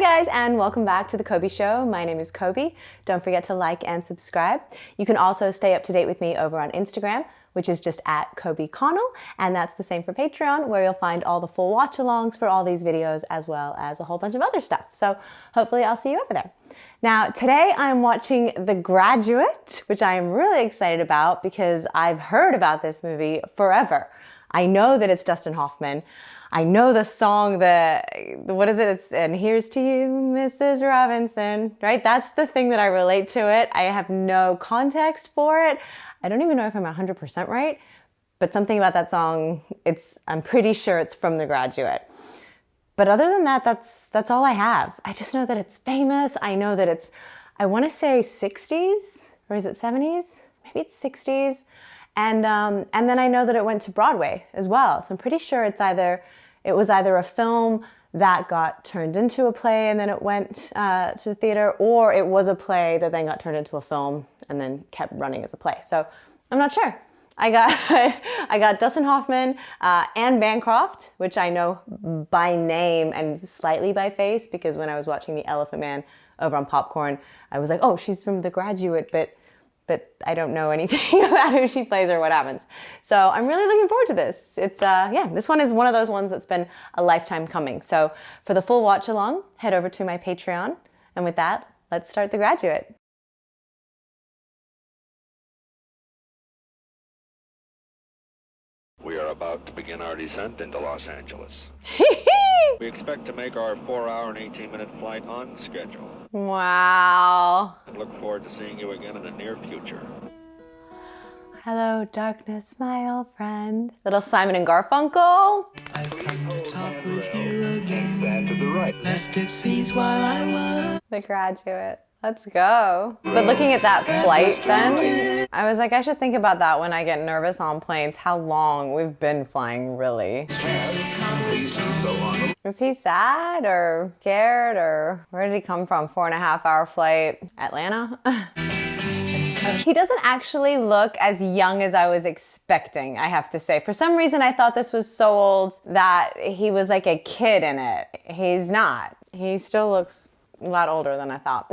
guys, and welcome back to the Coby Show. My name is Coby. Don't forget to like and subscribe. You can also stay up to date with me over on Instagram, which is just at Coby Connell, and that's the same for Patreon, where you'll find all the full watch-alongs for all these videos, as well as a whole bunch of other stuff. So hopefully I'll see you over there. Now, today I'm watching The Graduate, which I am really excited about because I've heard about this movie forever. I know that it's Dustin Hoffman. I know the song, what is it? It's, and here's to you, Mrs. Robinson, right? That's the thing that I relate to it. I have no context for it. I don't even know if I'm 100% right, but something about that song, I'm pretty sure it's from The Graduate. But other than that, that's all I have. I just know that it's famous. I know that it's, I want to say 60s, or is it 70s? Maybe it's 60s. And then I know that it went to Broadway as well. So I'm pretty sure it was either a film that got turned into a play and then it went to the theater, or it was a play that then got turned into a film and then kept running as a play. So I'm not sure. I got Dustin Hoffman, Anne Bancroft, which I know by name and slightly by face, because when I was watching The Elephant Man over on Popcorn, I was like, oh, she's from The Graduate, but I don't know anything about who she plays or what happens. So I'm really looking forward to this. It's, yeah, this one is one of those ones that's been a lifetime coming. So for the full watch along, head over to my Patreon. And with that, let's start The Graduate. We are about to begin our descent into Los Angeles. We expect to make our 4-hour and 18-minute flight on schedule. Wow. And look forward to seeing you again in the near future. Hello, darkness, my old friend. Little Simon and Garfunkel. I've come to talk with you again. Stand to the right. Left its seeds while I was. The Graduate. Let's go. But looking at that flight then, I was like, I should think about that when I get nervous on planes, how long we've been flying, really. Was he sad or scared, or where did he come from? 4.5-hour flight, Atlanta? He doesn't actually look as young as I was expecting, I have to say. For some reason, I thought this was so old that he was like a kid in it. He's not. He still looks a lot older than I thought.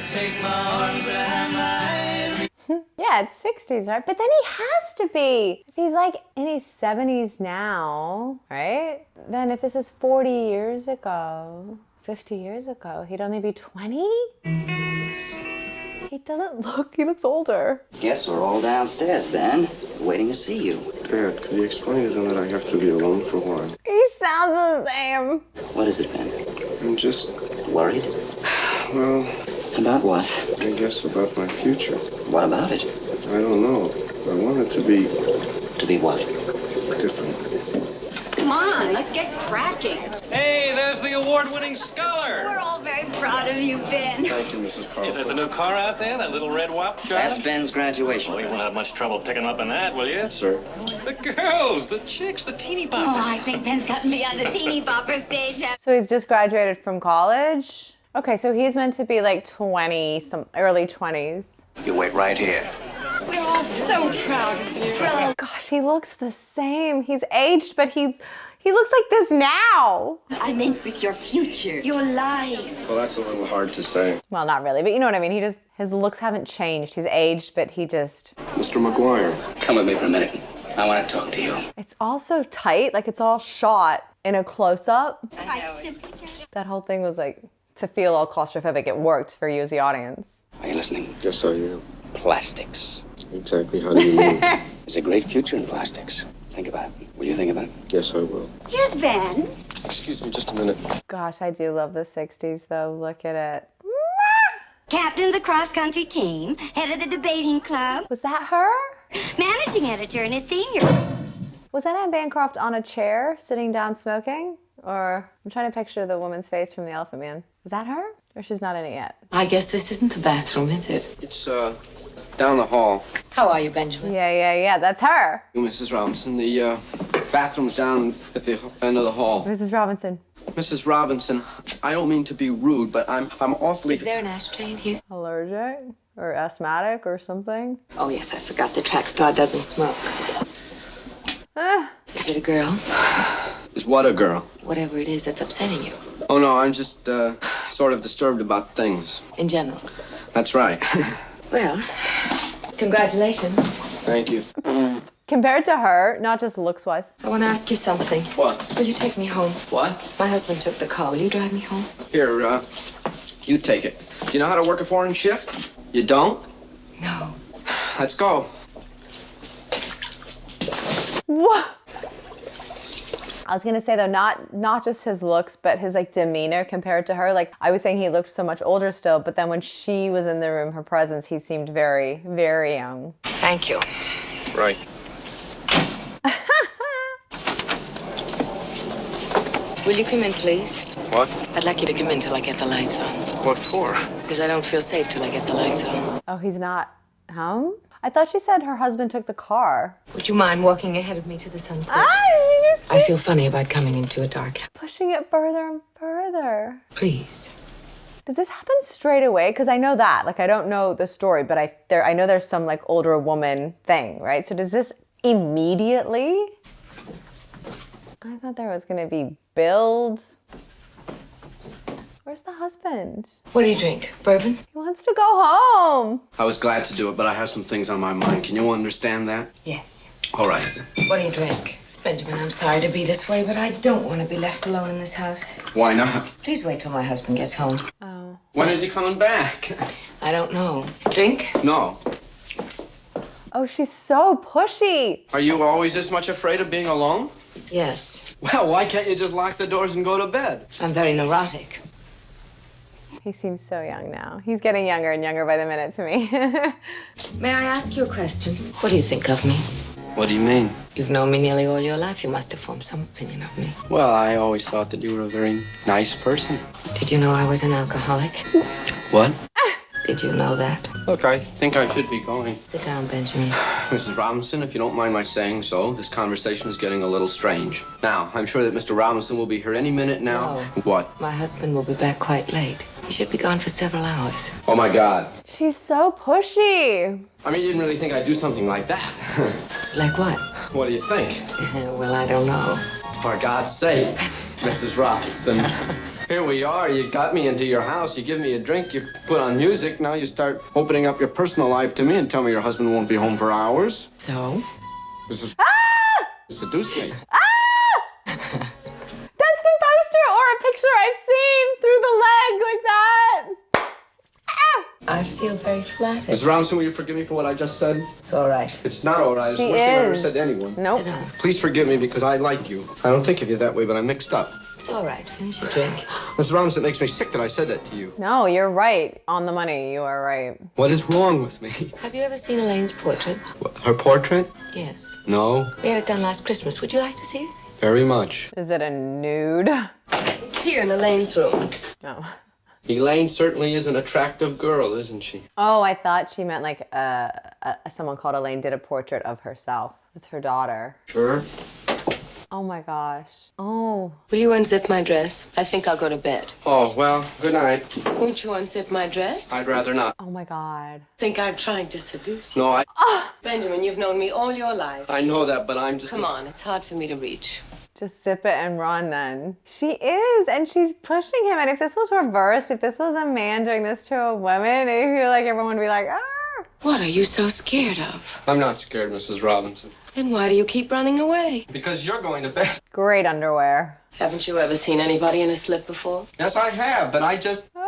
Take my arms and my... Yeah, it's 60s, right? But then he has to be. If he's like in his 70s now, right? Then if this is 40 years ago, 50 years ago, he'd only be 20? He doesn't look, he looks older. Guess we're all downstairs, Ben. Waiting to see you. Dad, could you explain to them that I have to be alone for a while? He sounds the same. What is it, Ben? I'm just, Worried? well, About what? I guess about my future. What about it? I don't know. I want it to be To be what? different. Come on, let's get cracking. Hey, there's the award-winning scholar. We're all very proud of you, Ben. Thank you, Mrs. Carlson. Is that the new car out there, that little red wop, Charlie? That's Ben's graduation. Well, you won't have much trouble picking him up in that, will you? Sir. The girls, the chicks, the teeny Oh, boppers. I think Ben's gotten beyond the teeny bopper stage. So he's just graduated from college? Okay, so he's meant to be like 20, some early 20s. You wait right here. We're all so proud of you. Gosh, he looks the same. He's aged, but he looks like this now. I meant with your future, your life. Well, that's a little hard to say. Well, not really, but you know what I mean. His looks haven't changed. He's aged, but he just, Mr. McGuire. Come with me for a minute. I want to talk to you. it's all so tight. Like it's all shot in a close-up. I simply can't. That whole thing was like, to feel all claustrophobic, it worked for you as the audience. Are you listening? Yes, I am. Plastics. Exactly how do you mean? There's a great future in plastics. Think about it. Will you think about it? Yes, I will. Here's Ben. Excuse me just a minute. Gosh, I do love the 60s though. Look at it. Captain of the cross-country team, head of the debating club, Was that her? managing editor and a senior. Was that Anne Bancroft on a chair, sitting down smoking? Or, I'm trying to picture the woman's face from The Elephant Man. Was that her? Or she's not in it yet? I guess this isn't the bathroom, is it? It's, down the hall. How are you, Benjamin? Yeah, that's her. Mrs. Robinson, the, bathroom's down at the end of the hall. Mrs. Robinson. Mrs. Robinson, I don't mean to be rude, but I'm awfully... Is there an ashtray in here? Allergic? Or asthmatic or something? Oh, yes, I forgot the track star doesn't smoke. Ah, Is it a girl? Is what a girl? Whatever it is that's upsetting you. Oh, no, I'm just, sort of disturbed about things. In general. That's right. Well, congratulations. Thank you. Compared to her, not just looks-wise. I want to ask you something. What? Will you take me home? What? My husband took the car. Will you drive me home? Here, you take it. Do you know how to work a foreign shift? You don't? No. Let's go. What? I was gonna say though, not just his looks, but his like demeanor compared to her. Like I was saying, he looked so much older still, but then when she was in the room, her presence, he seemed very, very young. Thank you. Right. Will you come in, please? What? I'd like you to come in till I get the lights on. What for? Because I don't feel safe till I get the lights on. Oh, he's not home? I thought she said her husband took the car. Would you mind walking ahead of me to the sun porch? Ah, you just I feel funny about coming into a dark house. pushing it further and further. Please. Does this happen straight away? Because I know that, like I don't know the story, but I know there's some like older woman thing, right? So does this immediately? I thought there was gonna be build. Where's the husband? What do you drink? Bourbon? He wants to go home. I was glad to do it, but I have some things on my mind. Can you understand that? Yes. All right. What do you drink? Benjamin, I'm sorry to be this way, but I don't want to be left alone in this house. Why not? Please wait till my husband gets home. Oh. When is he coming back? I don't know. Drink? No. Oh, she's so pushy. Are you always this much afraid of being alone? Yes. Well, why can't you just lock the doors and go to bed? I'm very neurotic. He seems so young now. He's getting younger and younger by the minute to me. May I ask you a question? What do you think of me? What do you mean? You've known me nearly all your life. You must have formed some opinion of me. Well, I always thought that you were a very nice person. Did you know I was an alcoholic? What? Did you know that? Look, I think I should be going. Sit down, Benjamin. Mrs. Robinson, if you don't mind my saying so, this conversation is getting a little strange. Now, I'm sure that Mr. Robinson will be here any minute now. No. What? My husband will be back quite late. He should be gone for several hours. Oh, my God. She's so pushy. I mean, you didn't really think I'd do something like that. Like what? What do you think? Well, I don't know. For God's sake, Mrs. Robinson. Here we are. You got me into your house. You give me a drink. You put on music. Now you start opening up your personal life to me and tell me your husband won't be home for hours. So? This is seduce me. That's the poster or a picture I've seen through the leg like that. I feel very flattered. Mrs. Robinson, will you forgive me for what I just said? It's all right. It's not all right. It's the She worst thing I've ever is. said to anyone. Nope. Sit down. Please forgive me because I like you. I don't think of you that way, but I'm mixed up. It's all right. Finish your drink. Mrs. Robinson, it makes me sick that I said that to you. No, you're right. On the money, you are right. What is wrong with me? Have you ever seen Elaine's portrait? What, her portrait? Yes. No, We had it done last Christmas. Would you like to see it? very much. Is it a nude? It's here in Elaine's room. No. Elaine certainly is an attractive girl, isn't she? Oh, I thought she meant like someone called Elaine did a portrait of herself. It's her daughter. Sure. Oh my gosh. Oh. Will you unzip my dress? I think I'll go to bed. Oh, well, good night. Won't you unzip my dress? I'd rather not. Oh my God. Think I'm trying to seduce you? No, Benjamin, you've known me all your life. I know that, but I'm just... Come on, it's hard for me to reach. Just zip it and run then. She is, and she's pushing him. And if this was reversed, if this was a man doing this to a woman, I feel like everyone would be like, ah. What are you so scared of? I'm not scared, Mrs. Robinson. Then why do you keep running away? Because you're going to bed. Great underwear. Haven't you ever seen anybody in a slip before? Yes, I have, but I just... Ah.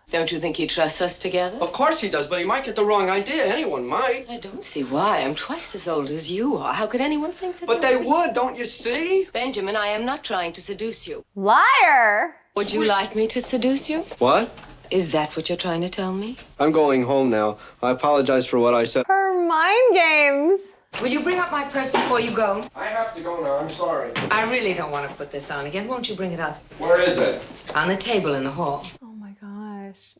Don't you think he trusts us together? Of course he does, but he might get the wrong idea. Anyone might. I don't see why. I'm twice as old as you are. How could anyone think that? But they would, don't you see? Benjamin, I am not trying to seduce you. Liar. Would you like me to seduce you? What? Is that what you're trying to tell me? I'm going home now. I apologize for what I said. Her mind games. Will you bring up my purse before you go? I have to go now. I'm sorry. I really don't want to put this on again. Won't you bring it up? Where is it? On the table in the hall. Oh my gosh.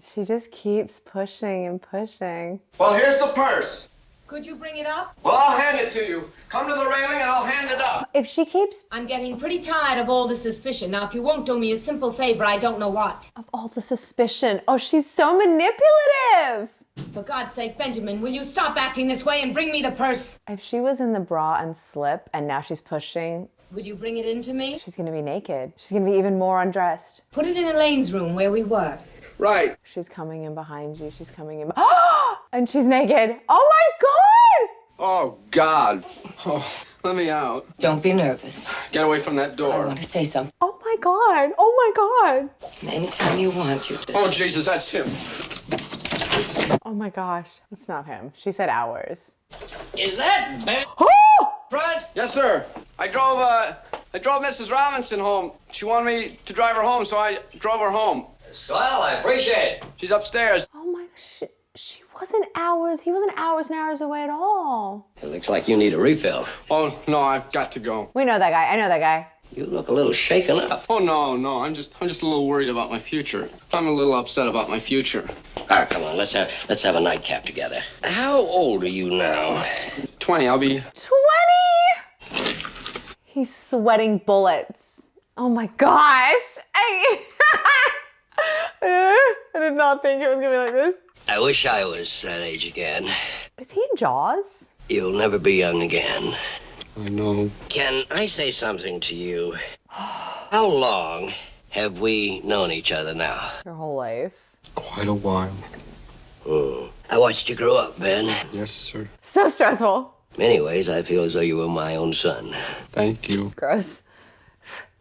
She just keeps pushing and pushing. Well, here's the purse. Could you bring it up? Well, I'll hand it to you. Come to the railing and I'll hand it up. If she keeps I'm getting pretty tired of all the suspicion. Now, if you won't do me a simple favor, I don't know what. of all the suspicion. Oh, she's so manipulative. For God's sake, Benjamin, will you stop acting this way and bring me the purse? If she was in the bra and slip and now she's pushing, Will you bring it in to me? she's gonna be naked. She's gonna be even more undressed. Put it in Elaine's room where we were. Right. She's coming in behind you. She's coming in. And she's naked. Oh my God! Oh, God. Oh, let me out. Don't be nervous. Get away from that I door. want to say something. Oh my God! Oh my God! Anytime you want, you just... Oh, Jesus, that's him. Oh my gosh, it's not him. She said ours. Is that Ben? Front? Yes, sir. I drove Mrs. Robinson home. She wanted me to drive her home, so I drove her home. Swell, I appreciate it. She's upstairs. Oh my gosh, she wasn't ours. He wasn't hours and hours away at all. It looks like you need a refill. Oh, no, I've got to go. We know that guy. I know that guy. You look a little shaken up. Oh, no, I'm just a little worried about my future. I'm a little upset about my future. All right, come on, let's have a nightcap together. How old are you now? 20, I'll be... 20! He's sweating bullets. Oh my gosh. I did not think it was gonna be like this. I wish I was that age again. Is he in Jaws? You'll never be young again. I know. Can I say something to you? How long have we known each other now? Your whole life. Quite a while. I watched you grow up, Ben. Yes, sir. So stressful. In many ways, I feel as though you were my own son. Thank you. Gross.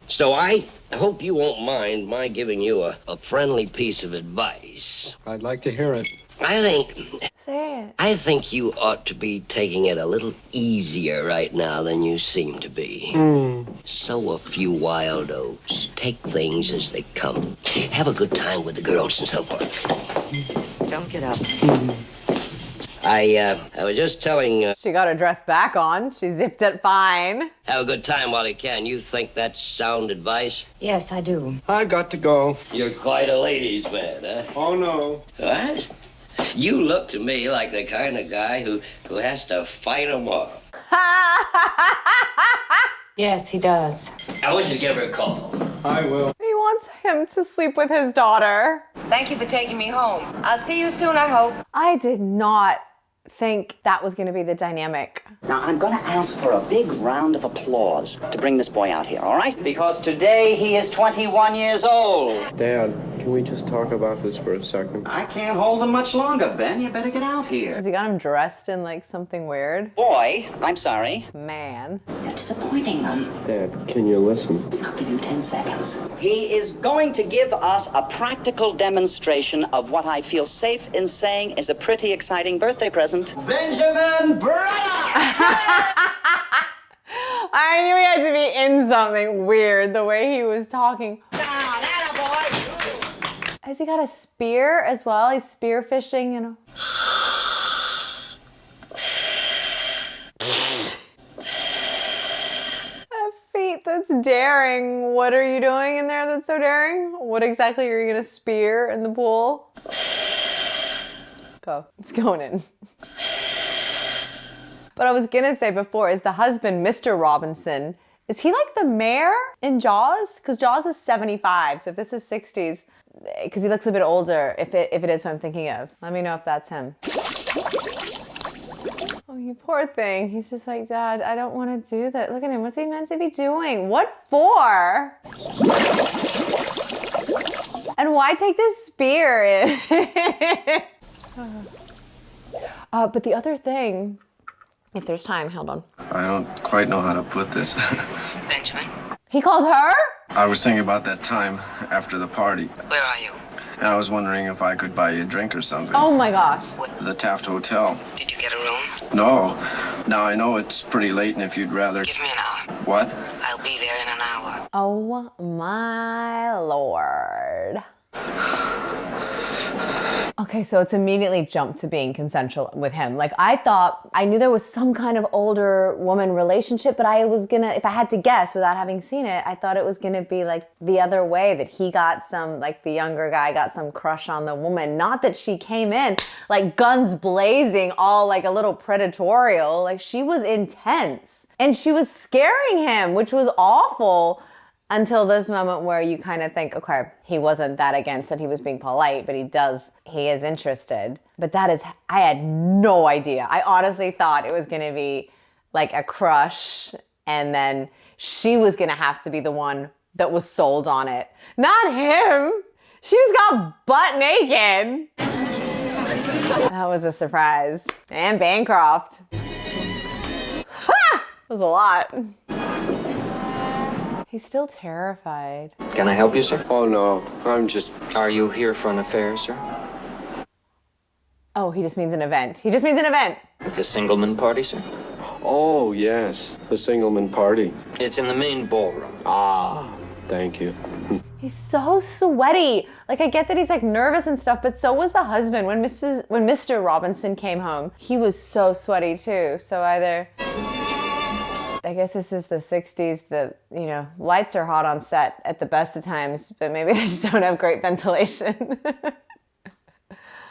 So I hope you won't mind my giving you a friendly piece of advice. I'd like to hear it. Say it. I think you ought to be taking it a little easier right now than you seem to be. Sow a few wild oats. Take things as they come. Have a good time with the girls and so forth. Don't get up. I was just telling... She got her dress back on. She zipped it fine. have a good time while you can. You think that's sound advice? Yes, I do. I've got to go. You're quite a ladies' man, huh? Oh, no. What? You look to me like the kind of guy who has to fight 'em off. Yes, he does. I want you to give her a call. I will. He wants him to sleep with his daughter. Thank you for taking me home. I'll see you soon, I hope. I did not think that was going to be the dynamic. Now, I'm going to ask for a big round of applause to bring this boy out here, all right? Because today he is 21 years old. Dad, can we just talk about this for a second? I can't hold him much longer, Ben. You better get out here. Has he got him dressed in like something weird? Boy, I'm sorry. Man. You're disappointing them. Dad, can you listen? I'll give you 10 seconds. He is going to give us a practical demonstration of what I feel safe in saying is a pretty exciting birthday present. Benjamin Braddock! I knew he had to be in something weird the way he was talking. Has he got a spear as well? He's spear fishing, you know. A feat that's daring. What are you doing in there that's so daring? What exactly are you gonna spear in the pool? Go. It's going in. But I was gonna say before, is the husband, Mr. Robinson, is he like the mayor in Jaws? Because Jaws is 75, so if this is 60s, because he looks a bit older, if it is what I'm thinking of. Let me know if that's him. Oh, you poor thing. He's just like, Dad, I don't want to do that. Look at him. What's he meant to be doing? What for? And why take this spear in? But the other thing, if there's time, hold on. I don't quite know how to put this. Benjamin, He called her? I was thinking about that time after the party, where are you? and I was wondering if I could buy you a drink or something. Oh my gosh. The Taft Hotel. Did you get a room? No. Now, I know it's pretty late, and if you'd rather... Give me an hour. What? I'll be there in an hour. Oh my Lord. Okay, so it's immediately jumped to being consensual with him. Like I knew there was some kind of older woman relationship, but I was gonna, if I had to guess without having seen it, I thought it was gonna be like the other way, that he got some, like the younger guy got some crush on the woman. Not that she came in like guns blazing, all like a little predatorial. Like she was intense and she was scaring him, which was awful. Until this moment where you kind of think, okay, he wasn't that against it. He was being polite, but he is interested. But I had no idea. I honestly thought it was going to be like a crush, and then she was going to have to be the one that was sold on it. Not him. She just got butt naked. That was a surprise. And Bancroft. Ha! It was a lot. He's still terrified. Can I help you, sir? Oh, no. Are you here for an affair, sir? Oh, he just means an event. He just means an event. The Singleman party, sir? Oh, yes. The Singleman party. It's in the main ballroom. Ah, thank you. He's so sweaty. Like, I get that he's like nervous and stuff, but so was the husband. When Mr. Robinson came home, he was so sweaty too. So either, I guess this is the 60s, lights are hot on set at the best of times, but maybe they just don't have great ventilation.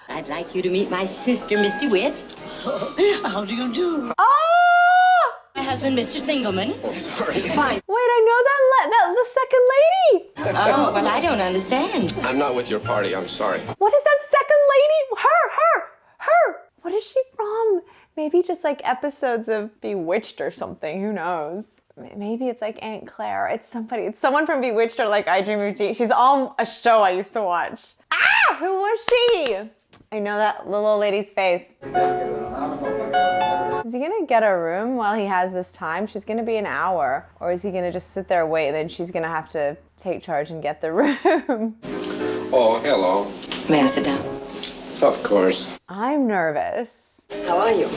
I'd like you to meet my sister, Miss DeWitt. How do you do? Oh! My husband, Mr. Singleman. Oh, sorry. Fine. Wait, I know that the second lady. Oh, well, I don't understand. I'm not with your party. I'm sorry. What is that second lady? Her. What is she from? Maybe just like episodes of Bewitched or something. Who knows? Maybe it's like Aunt Claire. It's someone from Bewitched or like I Dream of Jeannie. She's on a show I used to watch. Ah! Who was she? I know that little old lady's face. Is he gonna get a room while he has this time? She's gonna be an hour. Or is he gonna just sit there, wait, then she's gonna have to take charge and get the room? Oh, hello. May I sit down? Of course. I'm nervous. How are you?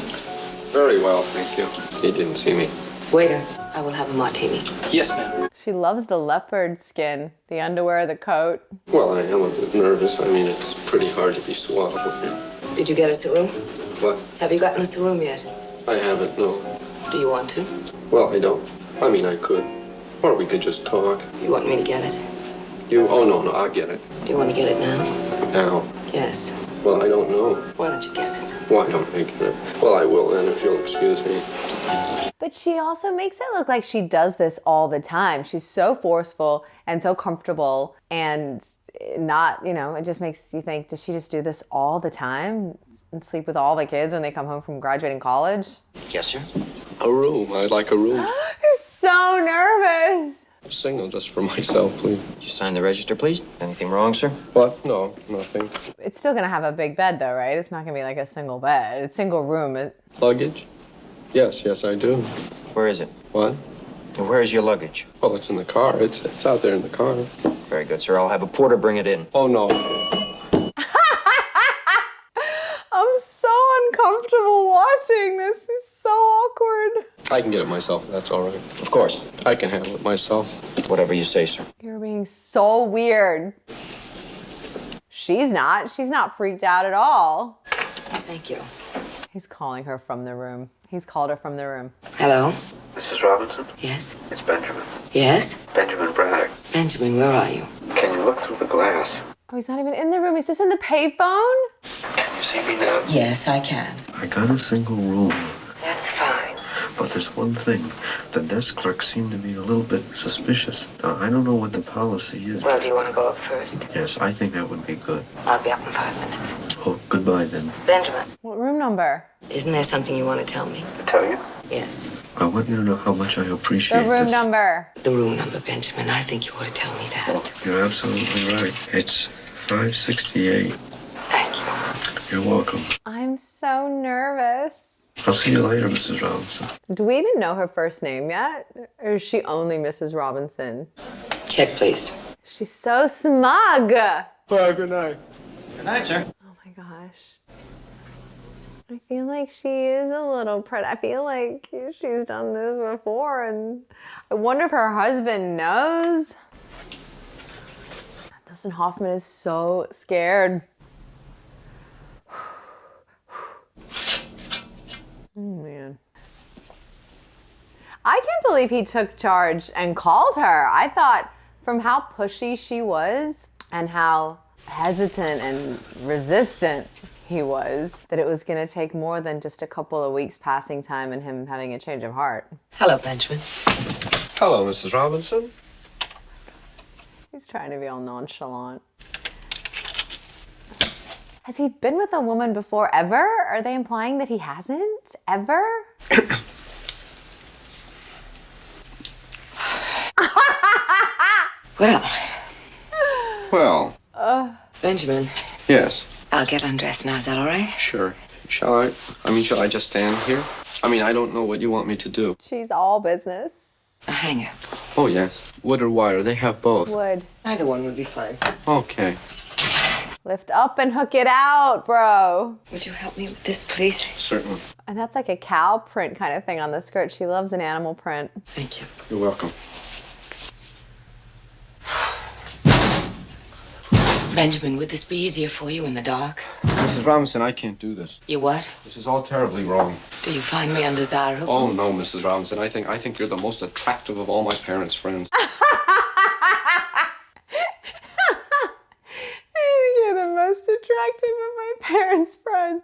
Very well, thank you. He didn't see me. Waiter, I will have a martini. Yes, ma'am. She loves the leopard skin, the underwear, the coat. Well, I am a bit nervous. I mean, it's pretty hard to be suave with you. Did you get us a room? What? Have you gotten us a room yet? I haven't, no. Do you want to? Well, I don't. I mean, I could. Or we could just talk. You want me to get it? Oh, no, I'll get it. Do you want to get it now? Now? Yes. Well, I don't know. Why don't you get it? Why don't I get it? Well, I will then, if you'll excuse me. But she also makes it look like she does this all the time. She's so forceful and so comfortable and not, it just makes you think, does she just do this all the time and sleep with all the kids when they come home from graduating college? Yes, sir. A room. I'd like a room. You're so nervous. A single just for myself, please. You sign the register, please. Anything wrong, sir? What? No, nothing. It's still going to have a big bed, though, right? It's not going to be like a single bed. It's single room. Luggage? Yes, I do. Where is it? What? And where is your luggage? Well, it's in the car. It's out there in the car. Very good, sir. I'll have a porter bring it in. Oh, no. I'm so uncomfortable watching this. It's so awkward. I can get it myself. That's all right. Of course. I can handle it myself. Whatever you say, sir. You're being so weird. She's not freaked out at all. Thank you. He's calling her from the room. He's called her from the room. Hello? Mrs. Robinson? Yes? It's Benjamin. Yes? Benjamin Braddock. Benjamin, where are you? Can you look through the glass? Oh, he's not even in the room. He's just in the payphone? Can you see me now? Yes, I can. I got a single room. That's fine. But there's one thing. The desk clerks seem to be a little bit suspicious. Now, I don't know what the policy is. Well, do you want to go up first? Yes, I think that would be good. I'll be up in 5 minutes. Oh, goodbye then. Benjamin. What room number? Isn't there something you want to tell me? To tell you? Yes. I want you to know how much I appreciate The room this. number. The room number, Benjamin. I think you ought to tell me that. Oh, you're absolutely right. It's 568. Thank you. You're welcome. I'm so nervous. I'll see you later, Mrs. Robinson. Do we even know her first name yet? Or is she only Mrs. Robinson? Check, please. She's so smug. Well, good night. Good night, sir. Oh my gosh. I feel like she is a little pretty. I feel like she's done this before, and I wonder if her husband knows. Dustin Hoffman is so scared. Oh man. I can't believe he took charge and called her. I thought from how pushy she was and how hesitant and resistant he was, that it was going to take more than just a couple of weeks passing time and him having a change of heart. Hello, Benjamin. Hello, Mrs. Robinson. He's trying to be all nonchalant. Has he been with a woman before ever? Are they implying that he hasn't ever? Well. Benjamin, Yes. I'll get undressed now. Is that all right? Sure. Shall I? Shall I just stand here? I don't know what you want me to do. She's all business. A hanger. Oh, yes. Wood or wire, they have both. Wood. Either one would be fine. Okay. Lift up and hook it out, bro. Would you help me with this, please? Certainly. And that's like a cow print kind of thing on the skirt. She loves an animal print. Thank you. You're welcome. Benjamin, would this be easier for you in the dark? Mrs. Robinson, I can't do this. You what? This is all terribly wrong. Do you find me undesirable? Oh, no, Mrs. Robinson. I think you're the most attractive of all my parents' friends. You're the most attractive of my parents' friends.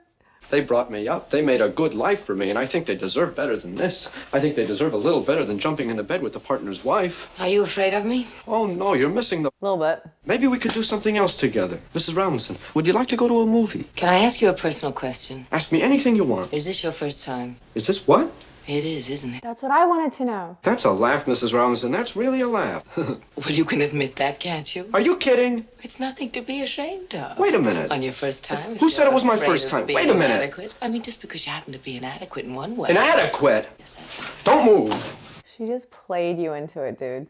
They brought me up. They made a good life for me, and I think they deserve better than this. I think they deserve a little better than jumping into bed with the partner's wife. Are you afraid of me? Oh, no, you're missing the... A little bit. Maybe we could do something else together. Mrs. Robinson, would you like to go to a movie? Can I ask you a personal question? Ask me anything you want. Is this your first time? Is this what? It is, isn't it? That's what I wanted to know. That's a laugh, Mrs. Robinson. That's really a laugh. Well, you can admit that, can't you? Are you kidding? It's nothing to be ashamed of. Wait a minute. On your first time. Who said it was my first time? Wait a minute. Inadequate. Just because you happen to be inadequate in one way. Inadequate? Yes, Don't move. She just played you into it, dude.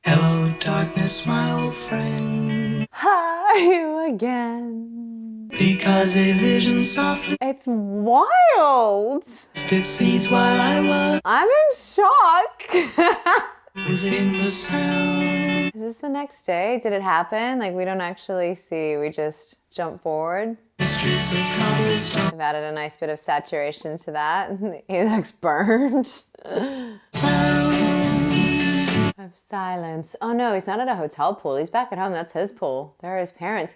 Hello, darkness, my old friend. Hi, you again. Because a vision softly It's wild. it sees while I was I'm in shock. within the sound. Is this the next day? Did it happen? Like, we don't actually see. We just jump forward. Streets of cobblestone. I've added a nice bit of saturation to that. He looks burned. Of silence. Oh no, he's not at a hotel pool. He's back at home. That's his pool. There are his parents.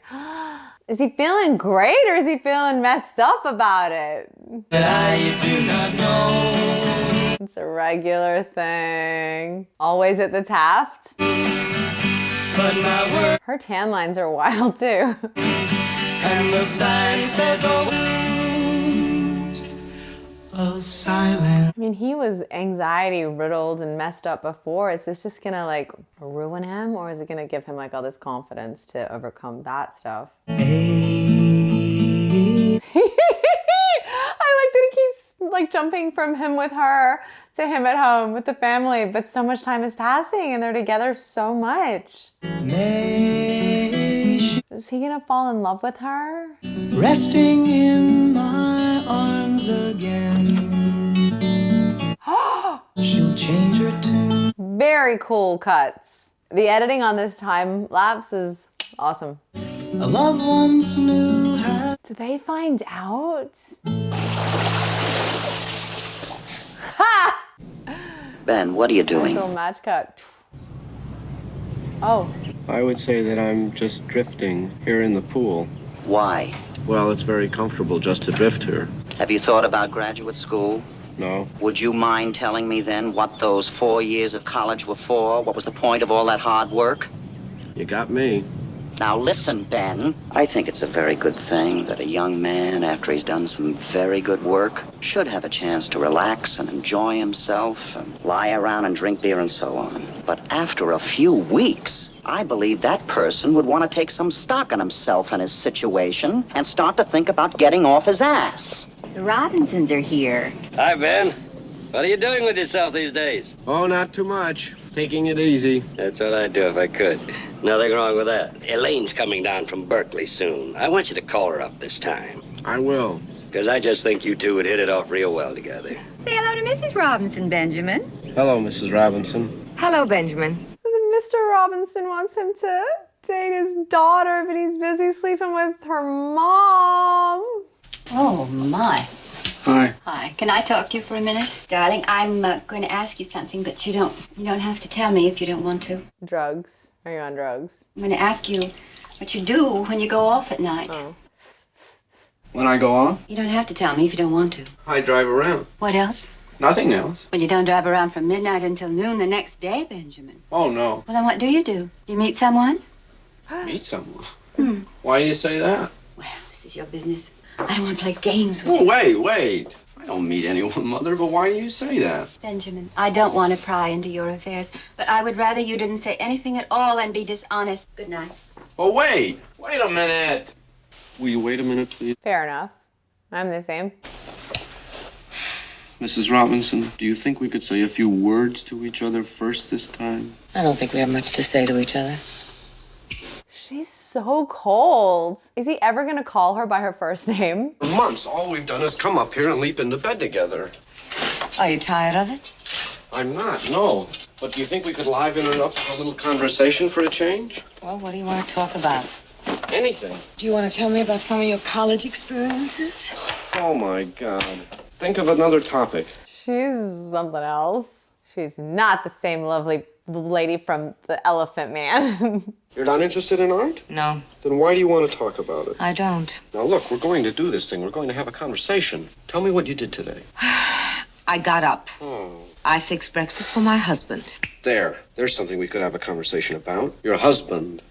Is he feeling great or is he feeling messed up about it? That I do not know. It's a regular thing. Always at the Taft. But my word Her tan lines are wild too. and the sign says the words of silence. I mean, he was anxiety riddled and messed up before. Is this just gonna like ruin him, or is it gonna give him like all this confidence to overcome that stuff? I like that he keeps like jumping from him with her to him at home with the family, but so much time is passing and they're together so much. Is he gonna fall in love with her? Resting in my arms again. She'll change her tune. Very cool cuts. The editing on this time lapse is awesome. A love once knew how. Did they find out? Ha! Ben, what are you Nice doing? little match cut. Oh. I would say that I'm just drifting here in the pool. Why? Well, it's very comfortable just to drift here. Have you thought about graduate school? No? Would you mind telling me then what those 4 years of college were for? What was the point of all that hard work? You got me. Now listen, Ben. I think it's a very good thing that a young man, after he's done some very good work, should have a chance to relax and enjoy himself and lie around and drink beer and so on. But after a few weeks, I believe that person would want to take some stock in himself and his situation and start to think about getting off his ass. The Robinsons are here. Hi, Ben. What are you doing with yourself these days? Oh, not too much. Taking it easy. That's what I'd do if I could. Nothing wrong with that. Elaine's coming down from Berkeley soon. I want you to call her up this time. I will. Because I just think you two would hit it off real well together. Say hello to Mrs. Robinson, Benjamin. Hello, Mrs. Robinson. Hello, Benjamin. Mr. Robinson wants him to date his daughter, but he's busy sleeping with her mom. Oh, my. Hi. Hi. Can I talk to you for a minute? Darling, I'm going to ask you something, but you don't have to tell me if you don't want to. Drugs. Are you on drugs? I'm going to ask you what you do when you go off at night. Oh. When I go on, You don't have to tell me if you don't want to. I drive around. What else? Nothing else. Well, you don't drive around from midnight until noon the next day, Benjamin. Oh, no. Well, then what do? You meet someone? Meet someone? Why do you say that? Well, this is your business. I don't want to play games with Oh, you. wait. I don't meet anyone, Mother, but why do you say that? Benjamin, I don't want to pry into your affairs, but I would rather you didn't say anything at all and be dishonest. Good night. Oh, wait. Wait a minute. Will you wait a minute, please? Fair enough. I'm the same. Mrs. Robinson, do you think we could say a few words to each other first this time? I don't think we have much to say to each other. She's so cold. Is he ever gonna call her by her first name? For months, all we've done is come up here and leap into bed together. Are you tired of it? I'm not, no. But do you think we could liven it up with a little conversation for a change? Well, what do you want to talk about? Anything. Do you want to tell me about some of your college experiences? Oh, my God. Think of another topic. She's something else. She's not the same lovely lady from The Elephant Man. You're not interested in art? No. Then why do you want to talk about it? I don't. Now, look, we're going to do this thing. We're going to have a conversation. Tell me what you did today. I got up. Oh. I fixed breakfast for my husband. There's something we could have a conversation about. Your husband.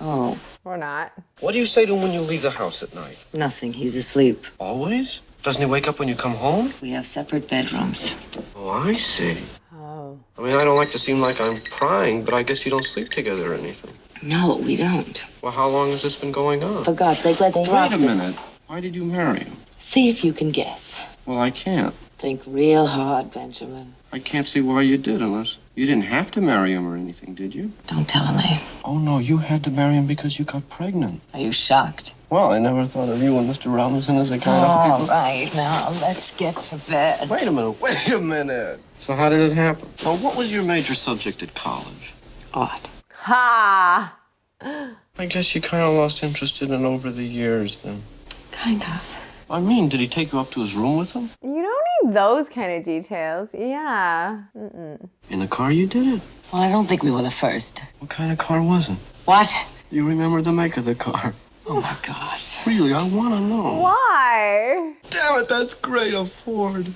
Oh. Or not. What do you say to him when you leave the house at night? Nothing. He's asleep. Always? Doesn't he wake up when you come home? We have separate bedrooms. Oh, I see. Oh. I mean, I don't like to seem like I'm prying, but I guess you don't sleep together or anything. No, we don't. Well, how long has this been going on? For God's sake, let's drop Wait a this. minute. Why did you marry him? See if you can guess. Well, I can't. Think real hard, Benjamin. I can't see why you did unless you didn't have to marry him or anything, did you? Don't tell Elaine. Oh, no, you had to marry him because you got pregnant. Are you shocked? Well, I never thought of you and Mr. Robinson as a kind of All people. right, now let's get to bed. Wait a minute. So how did it happen? Well, what was your major subject at college? Art. Ha! I guess you kind of lost interest in it over the years, then. Kind of. I mean, did he take you up to his room with him? You don't need those kind of details. Yeah. Mm-mm. In the car you did it? Well, I don't think we were the first. What kind of car was it? What? You remember the make of the car? Oh, my gosh. Really, I want to know. Why? Damn it, that's great, a Ford.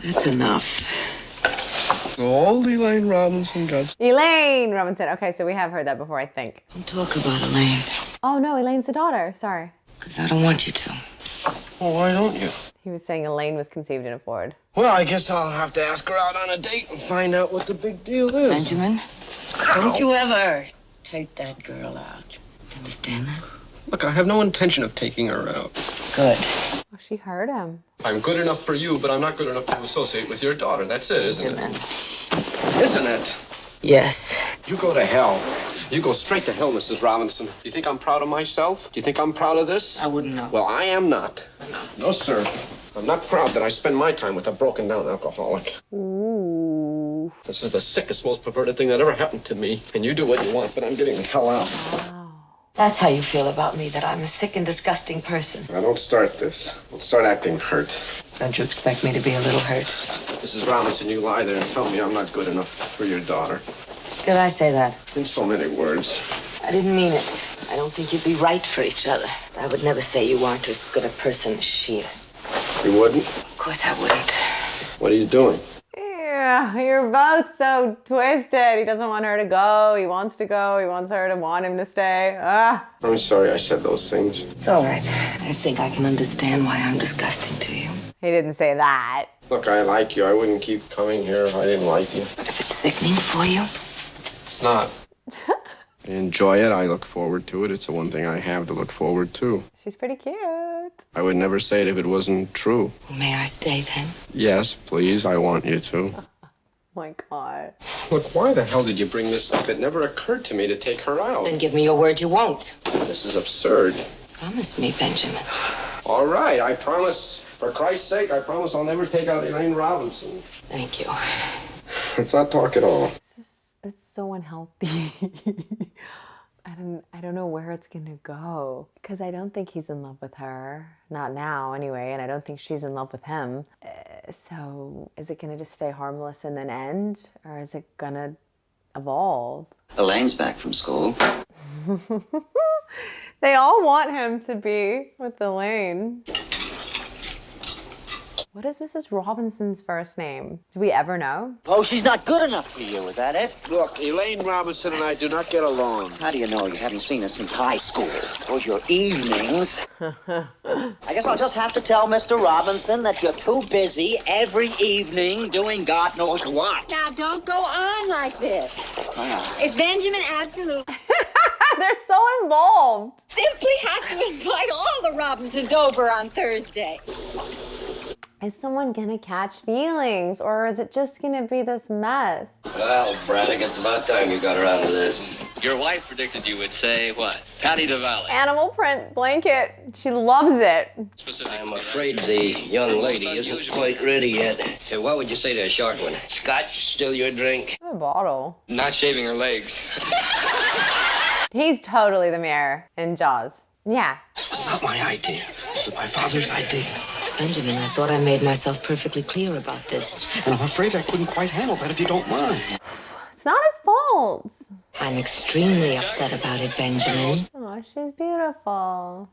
That's enough. So old Elaine Robinson got... Elaine Robinson. Okay, so we have heard that before, I think. Don't talk about Elaine. Oh, no, Elaine's the daughter. Sorry. Because I don't want you to. Well, why don't you? He was saying Elaine was conceived in a Ford. Well, I guess I'll have to ask her out on a date and find out what the big deal is. Benjamin, don't you ever take that girl out. Understand that? Look, I have no intention of taking her out. Good. Oh, she heard him. I'm good enough for you, but I'm not good enough to associate with your daughter. That's it, isn't Benjamin. it? Isn't it? Yes. You go to hell. You go straight to hell, Mrs. Robinson. Do you think I'm proud of myself? Do you think I'm proud of this? I wouldn't know. Well, I am not. No, sir. I'm not proud that I spend my time with a broken-down alcoholic. Ooh. This is the sickest, most perverted thing that ever happened to me. And you do what you want, but I'm getting the hell out. Wow. That's how you feel about me, that I'm a sick and disgusting person. Now, don't start this. Don't start acting hurt. Don't you expect me to be a little hurt? Mrs. Robinson, you lie there and tell me I'm not good enough for your daughter. Did I say that? In so many words. I didn't mean it. I don't think you'd be right for each other. I would never say you aren't as good a person as she is. You wouldn't? Of course I wouldn't. What are you doing? Yeah, you're both so twisted. He doesn't want her to go. He wants to go. He wants her to want him to stay. Ah. I'm sorry I said those things. It's all right. I think I can understand why I'm disgusting to you. He didn't say that. Look, I like you. I wouldn't keep coming here if I didn't like you. But if it's sickening for you, It's not. I enjoy it. I look forward to it. It's the one thing I have to look forward to. She's pretty cute. I would never say it if it wasn't true. well, may I stay then? Yes, please. I want you to. My God. Look, why the hell did you bring this up? It never occurred to me to take her out. Then give me your word you won't. This is absurd. Promise me, Benjamin. All right, I promise. For Christ's sake, I promise I'll never take out Elaine Robinson. Thank you. Let's not talk at all. It's so unhealthy. I don't know where it's gonna go, because I don't think he's in love with her. Not now, anyway, and I don't think she's in love with him. So is it gonna just stay harmless and then end, or is it gonna evolve? Elaine's back from school. They all want him to be with Elaine. What is Mrs. Robinson's first name? Do we ever know? Oh, she's not good enough for you, is that it? Look, Elaine Robinson and I do not get along. How do you know? You haven't seen her since high school. Those your evenings. I guess I'll just have to tell Mr. Robinson that you're too busy every evening doing God knows what. Now, don't go on like this. If Benjamin absolutely They're so involved. simply has to invite all the Robinsons over on Thursday. Is someone gonna catch feelings, or is it just gonna be this mess? Well, Braddock, it's about time you got around to this. Your wife predicted you would say what? Patty the Valley. Animal print blanket. She loves it. I'm afraid the young lady isn't quite ready yet. Hey, what would you say to a short one? Scotch still your drink? A bottle. Not shaving her legs. He's totally the mayor in Jaws. Yeah. This was not my idea. This was my father's idea. Benjamin, I thought I made myself perfectly clear about this. And I'm afraid I couldn't quite handle that if you don't mind. It's not his fault. I'm extremely upset about it, Benjamin. Oh, she's beautiful.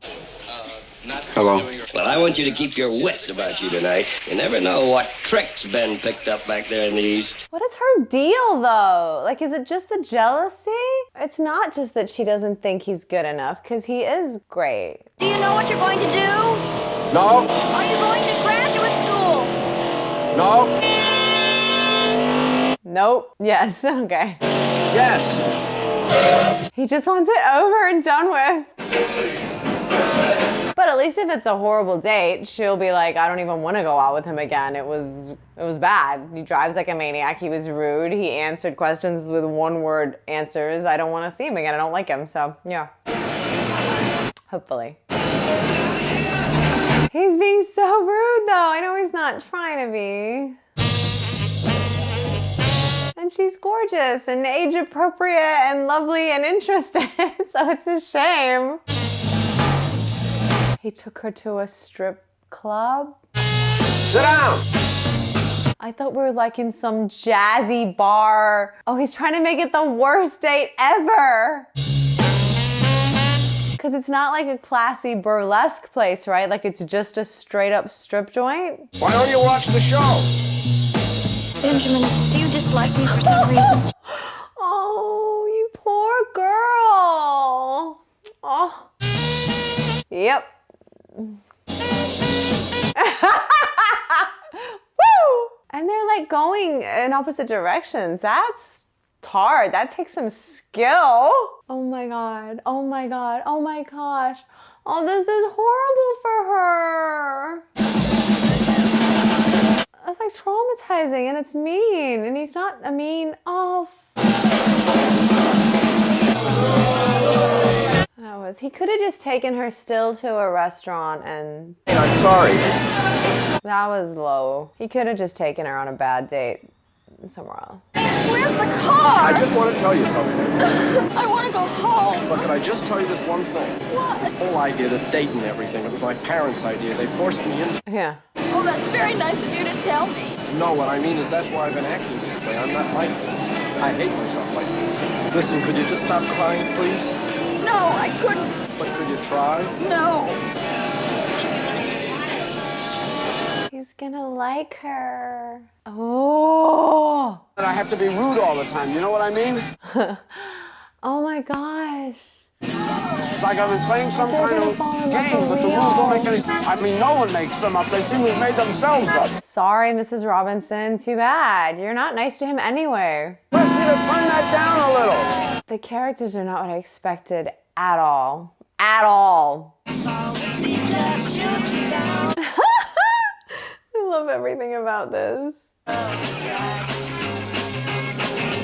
Hello. Well, I want you to keep your wits about you tonight. You never know what tricks Ben picked up back there in the East. What is her deal, though? Like, is it just the jealousy? It's not just that she doesn't think he's good enough, because he is great. Do you know what you're going to do? No. Are you going to graduate school? No. Nope. Yes. Okay. Yes. He just wants it over and done with. But at least if it's a horrible date, she'll be like, I don't even want to go out with him again. It was bad. He drives like a maniac. He was rude. He answered questions with one-word answers. I don't want to see him again. I don't like him. So, yeah. Hopefully. He's being so rude, though. I know he's not trying to be. And she's gorgeous and age-appropriate and lovely and interested. So it's a shame. He took her to a strip club. Sit down. I thought we were like in some jazzy bar. Oh, he's trying to make it the worst date ever. Because it's not like a classy burlesque place, right? Like it's just a straight up strip joint. Why don't you watch the show? Benjamin, do you dislike me for some reason? Oh, you poor girl. Oh. Yep. Woo! And they're like going in opposite directions. That's hard. That takes some skill. Oh my God. Oh my God. Oh my gosh. Oh, this is horrible for her. It's like traumatizing and it's mean. And he's not a mean. Oh. He could have just taken her still to a restaurant and... Hey, I'm sorry. That was low. He could have just taken her on a bad date somewhere else. Where's the car? I just want to tell you something. I want to go home. But could I just tell you this one thing? What? This whole idea, this date and everything, it was my parents' idea. They forced me into it. Yeah. Oh, that's very nice of you to tell me. No, what I mean is that's why I've been acting this way. I'm not like this. I hate myself like this. Listen, could you just stop crying, please? No, I couldn't. But could you try? No. He's gonna like her. Oh. And I have to be rude all the time, you know what I mean? Oh my gosh. It's like I've been playing some kind of game, but the rules don't make any sense. I mean, no one makes them up. They seem to have made themselves up. Sorry, Mrs. Robinson. Too bad. You're not nice to him anyway. Let's need to turn that down a little. The characters are not what I expected at all. At all. I love everything about this.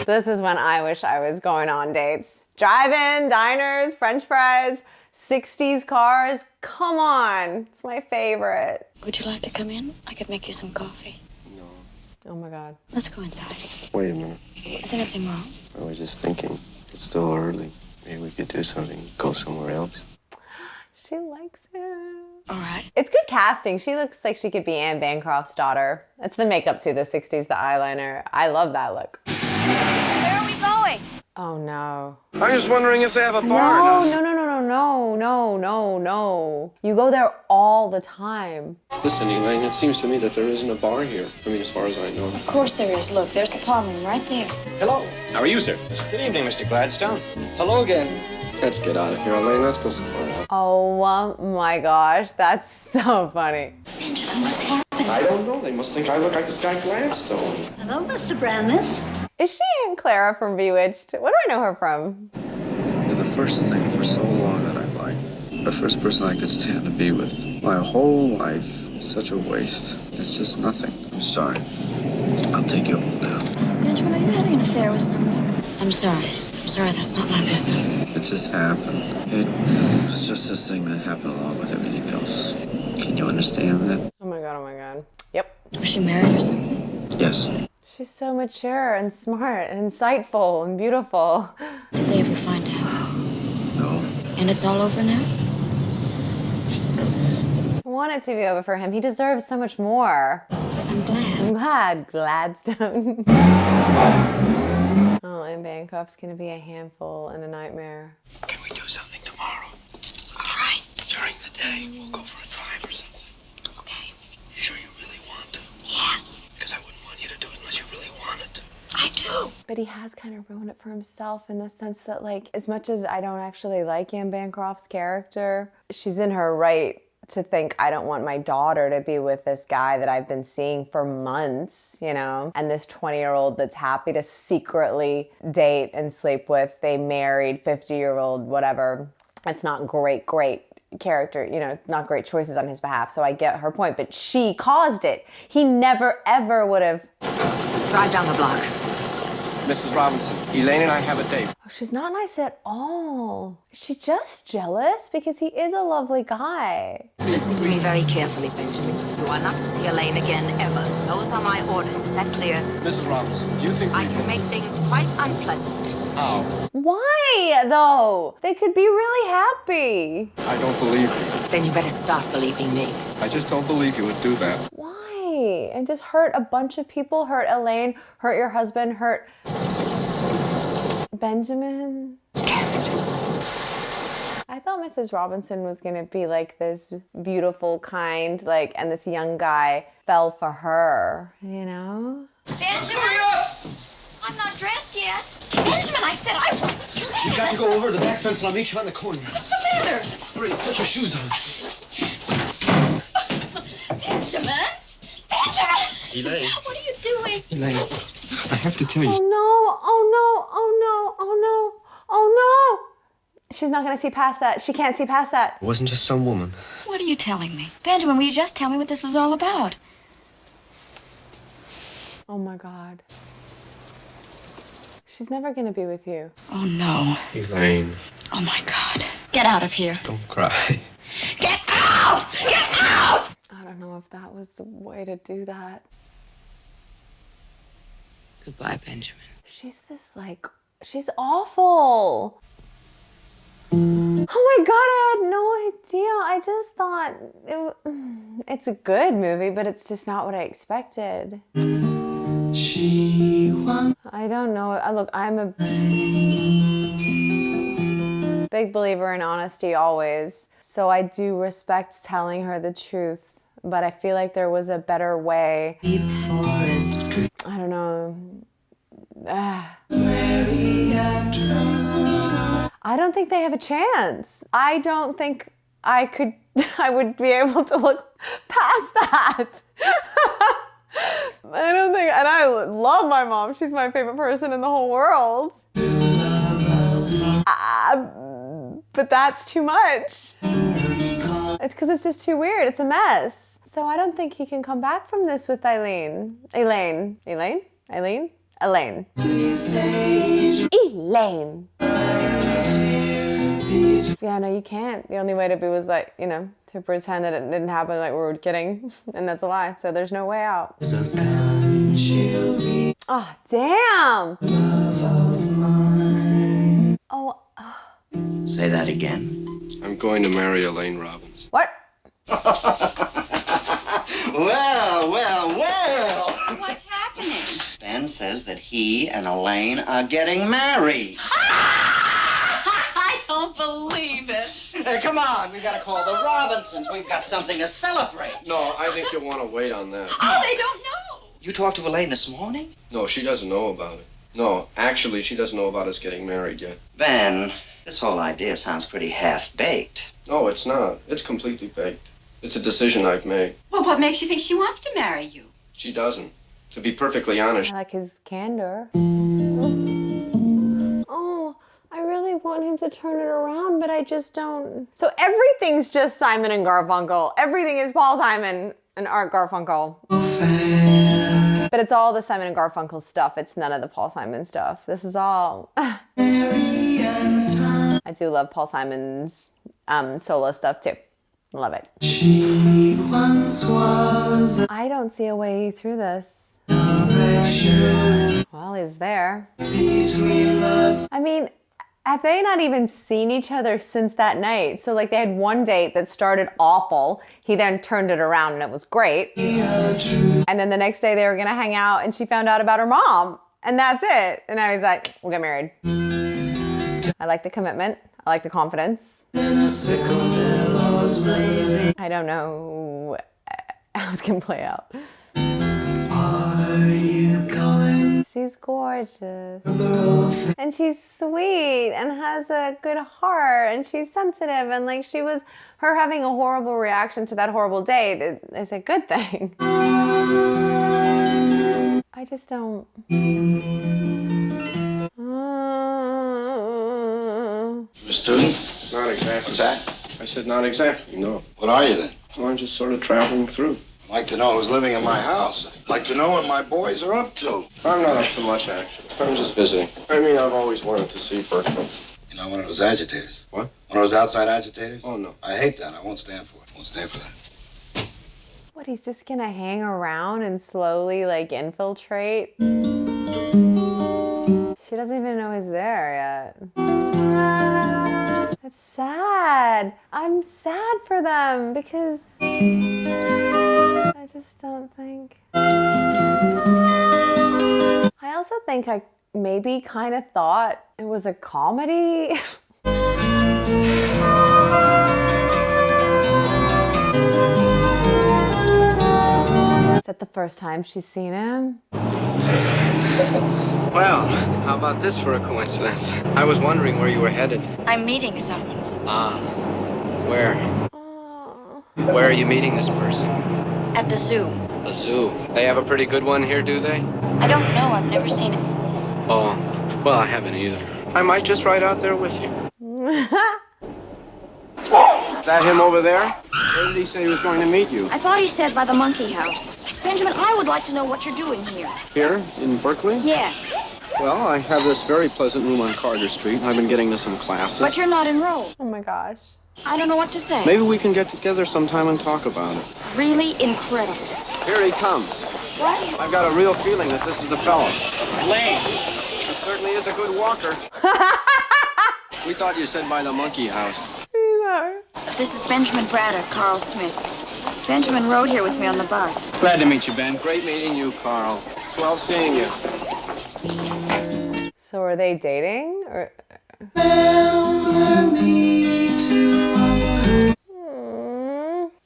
This is when I wish I was going on dates. Drive-in, diners, french fries, 60s cars. Come on. It's my favorite. Would you like to come in? I could make you some coffee. No. Oh my God. Let's go inside. Wait a minute. Is anything wrong? I was just thinking. It's still early. Maybe we could do something. Go somewhere else. She likes him. All right. It's good casting. She looks like she could be Anne Bancroft's daughter. It's the makeup too, the 60s, the eyeliner. I love that look. Where are we going? Oh no. I'm just wondering if they have a bar. No. You go there all the time. Listen, Elaine, it seems to me that there isn't a bar here. I mean, as far as I know. Of course there is. Look, there's the palm room right there. Hello. How are you, sir? Good evening, Mr. Gladstone. Hello again. Let's get out of here, Elaine. Let's go somewhere else. Oh my gosh, that's so funny. Benjamin, what's happening? I don't know. They must think I look like this guy Gladstone. Hello, Mr. Brandon. Is she Aunt Clara from Bewitched? What do I know her from? You're the first thing for so long that I liked. The first person I could stand to be with. My whole life, such a waste. It's just nothing. I'm sorry. I'll take you home now. Benjamin, are you having an affair with someone? I'm sorry. That's not my business. It just happened. It was just this thing that happened along with everything else. Can you understand that? Oh my god. Yep. Was she married or something? Yes. She's so mature and smart and insightful and beautiful. Did they ever find out? No. And it's all over now? I want it to be over for him. He deserves so much more. I'm glad. Gladstone. Oh, and Bancroft's gonna be a handful and a nightmare. Can we do something tomorrow? All right. During the day, we'll go for a drive or something. Okay. You sure you really want to? Yes. Because I wouldn't want you to do it unless you really wanted to. I do. But he has kind of ruined it for himself in the sense that, like, as much as I don't actually like Anne Bancroft's character, she's in her right to think, I don't want my daughter to be with this guy that I've been seeing for months, you know, and this 20-year-old that's happy to secretly date and sleep with a married 50-year-old, whatever. It's not great character, you know, not great choices on his behalf. So I get her point, but she caused it. He never, ever would have. Drive down the block. Mrs. Robinson, Elaine and I have a date. Oh, she's not nice at all. Is she just jealous? Because he is a lovely guy. Listen to me very carefully, Benjamin. You are not to see Elaine again, ever. Those are my orders. Is that clear? Mrs. Robinson, do you think I can make things quite unpleasant. How? Why, though? They could be really happy. I don't believe you. Then you better start believing me. I just don't believe you would do that. Why? And just hurt a bunch of people, hurt Elaine, hurt your husband, hurt Benjamin. I thought Mrs. Robinson was gonna be like this beautiful, kind, like, and this young guy fell for her, you know? Benjamin! I'm not dressed yet. Benjamin, I said I wasn't dressed. You got to go over the back fence and I'll meet you on the corner. What's the matter? Hurry, put your shoes on. Benjamin! Elaine. What are you doing? Elaine, I have to tell you. Oh no. She's not gonna see past that. She can't see past that. It wasn't just some woman. What are you telling me? Benjamin, will you just tell me what this is all about? Oh my God. She's never gonna be with you. Oh no. Elaine. Oh my God. Get out of here. Don't cry. Get out! Get out! I don't know if that was the way to do that. Goodbye, Benjamin. She's she's awful. Oh my God, I had no idea. I just thought it's a good movie, but it's just not what I expected. I don't know. Look, I'm a big believer in honesty always. So I do respect telling her the truth, but I feel like there was a better way. I don't know. I don't think they have a chance. I don't think I would be able to look past that. I don't think, and I love my mom. She's my favorite person in the whole world. But that's too much. It's because it's just too weird. It's a mess. So I don't think he can come back from this with Elaine. Elaine. Yeah, no, you can't. The only way to be was like, you know, to pretend that it didn't happen, like we were kidding. And that's a lie. So there's no way out. Oh, damn. Say that again. I'm going to marry Elaine Robbins. What? Well. What's happening? Ben says that he and Elaine are getting married. I don't believe it. Hey, come on, we've got to call the Robinsons. We've got something to celebrate. No, I think you'll want to wait on that. Oh, they don't know. You talked to Elaine this morning? No, she doesn't know about it. No, actually, she doesn't know about us getting married yet. Ben, this whole idea sounds pretty half-baked. No, it's not. It's completely baked. It's a decision I've made. Well, what makes you think she wants to marry you? She doesn't. To be perfectly honest. I like his candor. Oh, I really want him to turn it around, but I just don't. So everything's just Simon and Garfunkel. Everything is Paul Simon and Art Garfunkel. But it's all the Simon and Garfunkel stuff. It's none of the Paul Simon stuff. This is all. I do love Paul Simon's solo stuff too. Love it. She once was I don't see a way through this. Well, he's there. I mean, have they not even seen each other since that night? So like they had one date that started awful. He then turned it around and it was great. And then the next day they were gonna hang out and she found out about her mom. And that's it. And now he's like, we'll get married. I like the commitment. I like the confidence. I don't know how it's gonna play out. Are you going? She's gorgeous. And she's sweet and has a good heart and she's sensitive and like her having a horrible reaction to that horrible date is a good thing. I just don't. A student? Not exactly. What's that? I said not exactly, no. What are you then? Well, I'm just sort of traveling through. I'd like to know who's living in my house. I'd like to know what my boys are up to. I'm not up to much, actually. I'm just visiting. I mean, I've always wanted to see Berkeley. You're not one of those agitators. What? One of those outside agitators? Oh, no. I hate that. I won't stand for it. I won't stand for that. What, he's just gonna hang around and slowly like infiltrate? She doesn't even know he's there yet. It's sad. I'm sad for them because I just don't think. I also think I maybe kind of thought it was a comedy. Is that the first time she's seen him? Well, how about this for a coincidence? I was wondering where you were headed. I'm meeting someone. Ah, where? Where are you meeting this person? At the zoo. A zoo. They have a pretty good one here, do they? I don't know. I've never seen it. Oh, well, I haven't either. I might just ride out there with you. Is that him over there? Where did he say he was going to meet you? I thought he said by the monkey house. Benjamin, I would like to know what you're doing here. Here, in Berkeley? Yes. Well, I have this very pleasant room on Calder Street. I've been getting to some classes. But you're not enrolled. Oh my gosh. I don't know what to say. Maybe we can get together sometime and talk about it. Really incredible. Here he comes. What? I've got a real feeling that this is the fellow. Elaine! He certainly is a good walker. We thought you said by the monkey house. This is Benjamin Braddock, Carl Smith. Benjamin rode here with me on the bus. Glad to meet you, Ben. Great meeting you, Carl. Swell seeing you. So are they dating? Or...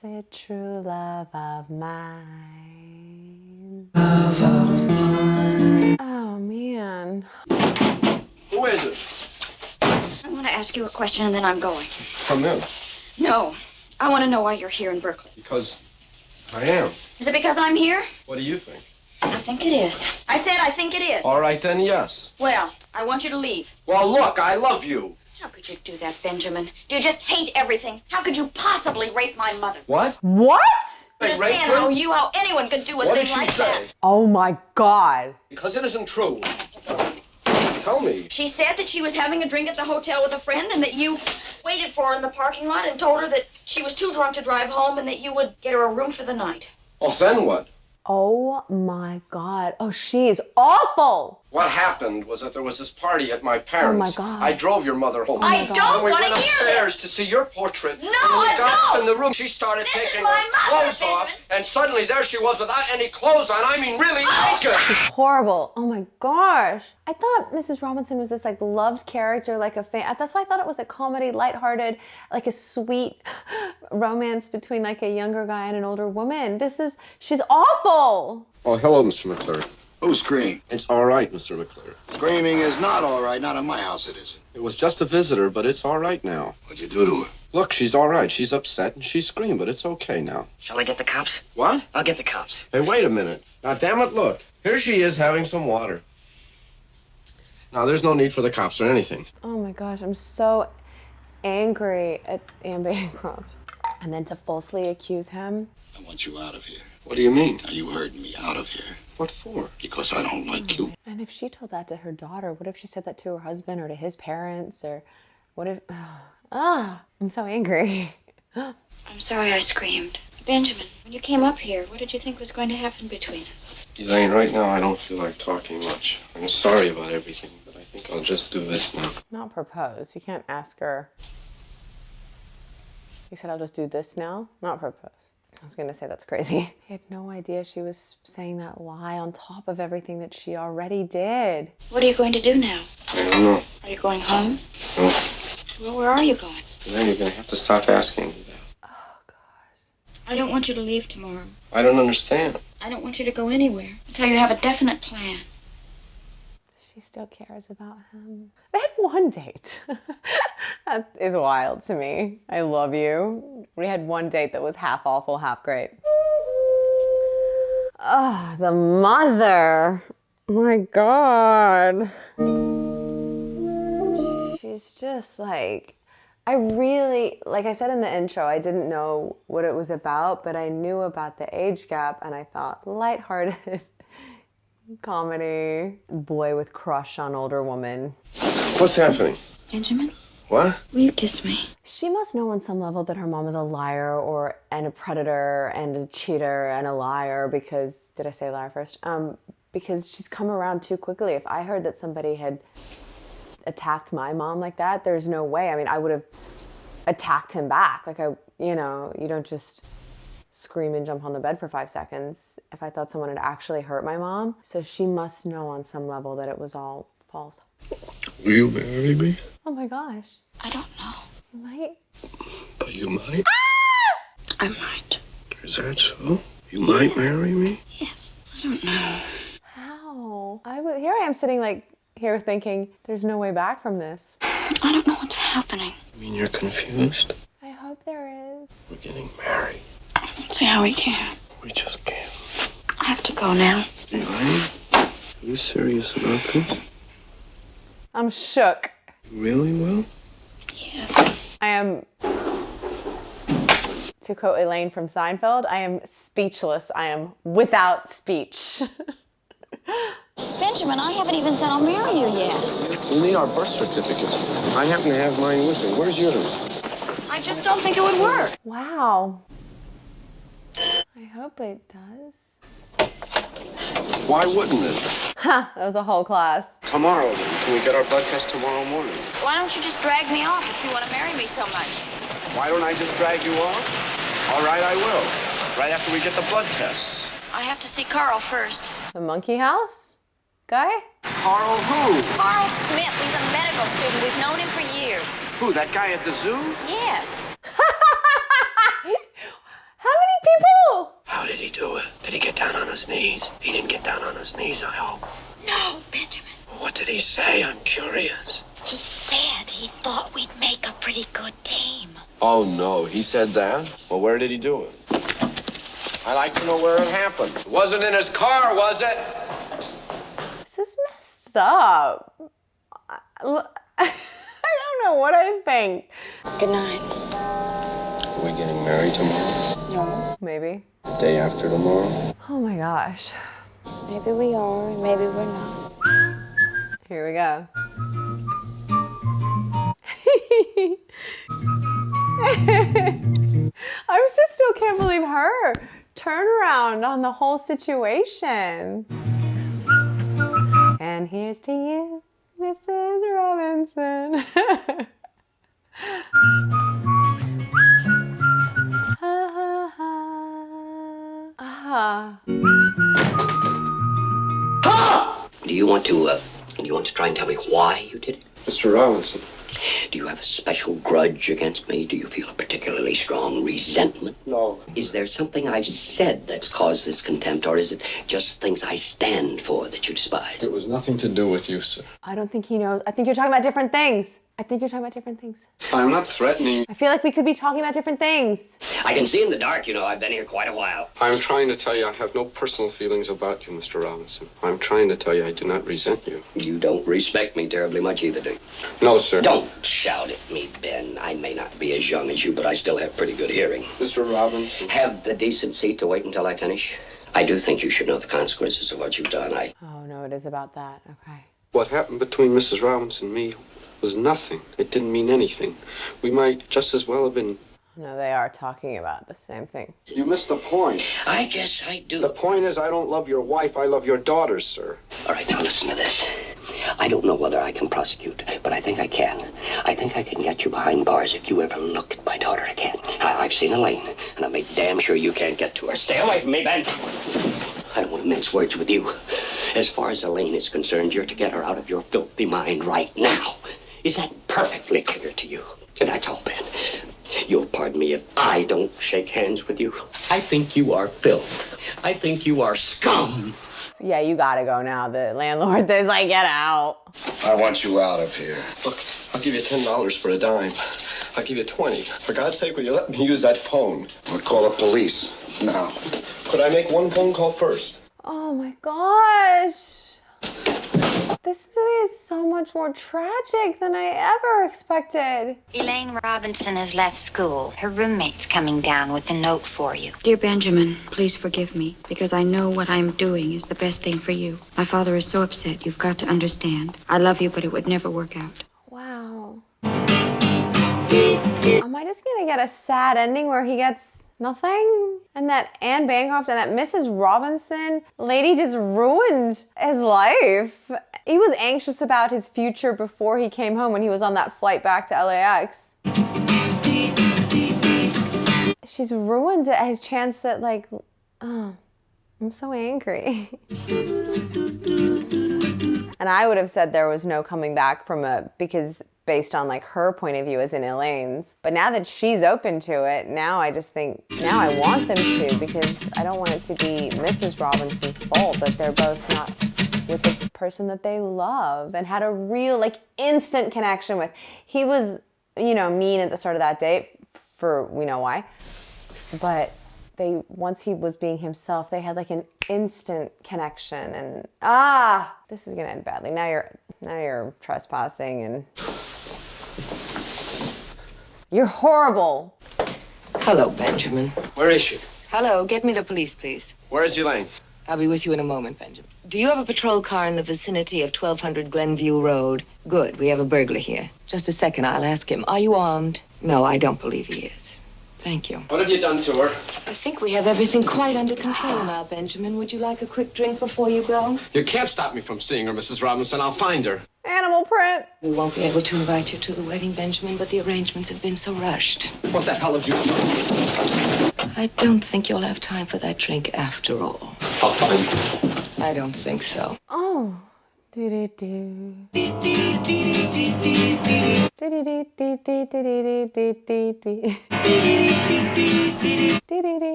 Say a true love of mine. Oh, man. Who is it? I want to ask you a question and then I'm going. From him. No. I want to know why you're here in Berkeley. Because I am. Is it because I'm here? What do you think? I think it is. I said I think it is. All right, then, yes. Well, I want you to leave. Well, look, I love you. How could you do that, Benjamin? Do you just hate everything? How could you possibly rape my mother? What? What? Understand how anyone could do a thing like that? Oh my God. Because it isn't true. Tell me. She said that she was having a drink at the hotel with a friend and that you waited for her in the parking lot and told her that she was too drunk to drive home and that you would get her a room for the night. Oh, then what? Oh my God. Oh, she is awful. What happened was that there was this party at my parents'. Oh my God. I drove your mother home. I don't we want went to hear upstairs this. to see your portrait. No, and when we I got up don't. in the room, she started This taking is my her mother, clothes off, Benjamin. and suddenly there she was without any clothes on. I mean, really naked. She's horrible. Oh my gosh. I thought Mrs. Robinson was this like loved character, like a fan. That's why I thought it was a comedy, lighthearted, like a sweet romance between like a younger guy and an older woman. She's awful. Oh, hello, Mr. McClure. Who screamed? It's all right, Mr. McClure. Screaming is not all right. Not in my house it isn't. It was just a visitor, but it's all right now. What'd you do to her? Look, she's all right. She's upset and she screamed, but it's okay now. Shall I get the cops? What? I'll get the cops. Hey, wait a minute. Now, damn it, look. Here she is having some water. Now, there's no need for the cops or anything. Oh my gosh, I'm so angry at Anne Bancroft. And then to falsely accuse him. I want you out of here. What do you mean? Now, you heard me. Out of here. What for? Because I don't like you. And if she told that to her daughter, what if she said that to her husband or to his parents? Or what if... I'm so angry. I'm sorry I screamed. Benjamin, when you came up here, what did you think was going to happen between us? Elaine, right now I don't feel like talking much. I'm sorry about everything, but I think I'll just do this now. Not propose. You can't ask her. You said, I'll just do this now? Not propose. I was going to say that's crazy. He had no idea she was saying that lie on top of everything that she already did. What are you going to do now? I don't know. Are you going home? No. Well, where are you going? Elaine, you're going to have to stop asking me that. I don't want you to leave tomorrow. I don't understand. I don't want you to go anywhere until you have a definite plan. She still cares about him. They had one date. That is wild to me. I love you. We had one date that was half awful, half great. Oh, the mother. My God. She's just like, I really, like I said in the intro, I didn't know what it was about, but I knew about the age gap, and I thought lighthearted comedy, boy with crush on older woman. What's happening? Benjamin, What? will you kiss me? She must know on some level that her mom is a liar and a predator and a cheater and a liar because, did I say liar first? Because she's come around too quickly. If I heard that somebody had attacked my mom like that, there's no way. I mean, I would have attacked him back. Like, you don't just scream and jump on the bed for 5 seconds if I thought someone had actually hurt my mom. So she must know on some level that it was all false. Will you marry me? Oh my gosh. I don't know. You might. But you might? I might. Is that so? You might marry me? Yes. I don't know. How? Here I am sitting like here thinking, there's no way back from this. I don't know what's happening. You mean you're confused? I hope there is. We're getting married. I don't see how we can. We just can't. I have to go now. Elaine? Are you serious about this? I'm shook. You really will? Yes. I am, to quote Elaine from Seinfeld, I am speechless. I am without speech. Benjamin, I haven't even said I'll marry you yet. We need our birth certificates. I happen to have mine with me. Where's yours? I just don't think it would work. Wow. I hope it does. Why wouldn't it? Ha, that was a whole class. Tomorrow, then. Can we get our blood test tomorrow morning? Why don't you just drag me off if you want to marry me so much? Why don't I just drag you off? All right, I will. Right after we get the blood tests. I have to see Carl first. The monkey house guy? Carl who? Carl Smith. He's a medical student. We've known him for years. Who, that guy at the zoo? Yes. How many people? How did he do it? Did he get down on his knees? He didn't get down on his knees, I hope. No, Benjamin. What did he say? I'm curious. He said he thought we'd make a pretty good team. Oh, no. He said that? Well, where did he do it? I'd like to know where it happened. It wasn't in his car, was it? This is messed up. I don't know what I think. Good night. Are we getting married tomorrow? No. Maybe. Day after tomorrow? Oh my gosh. Maybe we are, and maybe we're not. Here we go. I just still can't believe her turnaround on the whole situation. And here's to you, Mrs. Robinson. Ha ha ha. Do you want to try and tell me why you did it? Mr. Robinson. Do you have a special grudge against me? Do you feel a particularly strong resentment? No. Is there something I've said that's caused this contempt, or is it just things I stand for that you despise? It was nothing to do with you, sir. I don't think he knows. I think you're talking about different things. I'm not threatening. I feel like we could be talking about different things. I can see in the dark, you know. I've been here quite a while. I'm trying to tell you I have no personal feelings about you, Mr. Robinson. I'm trying to tell you I do not resent you. You don't respect me terribly much either, do you? No, sir. Don't shout at me, Ben. I may not be as young as you, but I still have pretty good hearing. Mr. Robinson. Have the decency to wait until I finish. I do think you should know the consequences of what you've done. Oh, no, it is about that. Okay. What happened between Mrs. Robinson and me was nothing. It didn't mean anything. We might just as well have been... No, they are talking about the same thing. You missed the point. I guess I do. The point is I don't love your wife, I love your daughters, sir. All right, now listen to this. I don't know whether I can prosecute, but I think I can. I think I can get you behind bars if you ever look at my daughter again. I've seen Elaine, and I make damn sure you can't get to her. Stay away from me, Ben. I don't want to mince words with you. As far as Elaine is concerned, you're to get her out of your filthy mind right now. Is that perfectly clear to you? That's all, Ben. You'll pardon me if I don't shake hands with you. I think you are filth. I think you are scum. Yeah, you gotta go now. The landlord is like, get out. I want you out of here. Look, I'll give you $10 for a dime. I'll give you 20. For God's sake, will you let me use that phone? I'll call the police. Now. Could I make one phone call first? Oh my gosh. This movie is so much more tragic than I ever expected. Elaine Robinson has left school. Her roommate's coming down with a note for you. Dear Benjamin, please forgive me, because I know what I'm doing is the best thing for you. My father is so upset. You've got to understand. I love you, but it would never work out. Wow. Am I just gonna get a sad ending where he gets nothing? And that Anne Bancroft and that Mrs. Robinson lady just ruined his life. He was anxious about his future before he came home when he was on that flight back to LAX. She's ruined his chance at like, oh, I'm so angry. And I would have said there was no coming back from because based on like her point of view as in Elaine's. But now that she's open to it, now I just think, now I want them to, because I don't want it to be Mrs. Robinson's fault that they're both not with the person that they love and had a real like instant connection with. He was, you know, mean at the start of that date for we know why. But once he was being himself, they had like an instant connection, and this is gonna end badly. Now you're trespassing and you're horrible. Hello, Benjamin. Where is she? Hello, get me the police, please. Where is Elaine? I'll be with you in a moment, Benjamin. Do you have a patrol car in the vicinity of 1200 Glenview Road? Good, we have a burglar here. Just a second, I'll ask him. Are you armed? No, I don't believe he is. Thank you. What have you done to her? I think we have everything quite under control now, Benjamin. Would you like a quick drink before you go? You can't stop me from seeing her, Mrs. Robinson. I'll find her. Animal print. We won't be able to invite you to the wedding, Benjamin, but the arrangements have been so rushed. What the hell have you done? I don't think you'll have time for that drink after all. I'll find her. I don't think so. Oh. Do-do-do.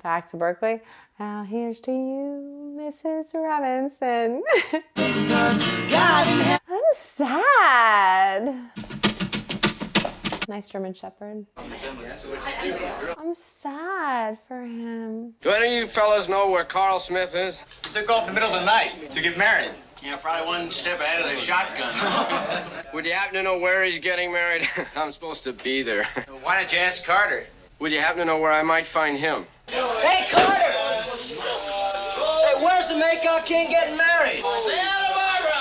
Back to Berkeley. Now here's to you, Mrs. Robinson. I'm sad. Nice German Shepherd. I'm sad for him. Do any of you fellas know where Carl Smith is? He took off in the middle of the night to get married. Yeah, probably one step ahead of the shotgun. Would you happen to know where he's getting married? I'm supposed to be there. Why don't you ask Carter? Would you happen to know where I might find him? Hey, Carter! Hey, where's the Maycock King getting married? Santa Barbara!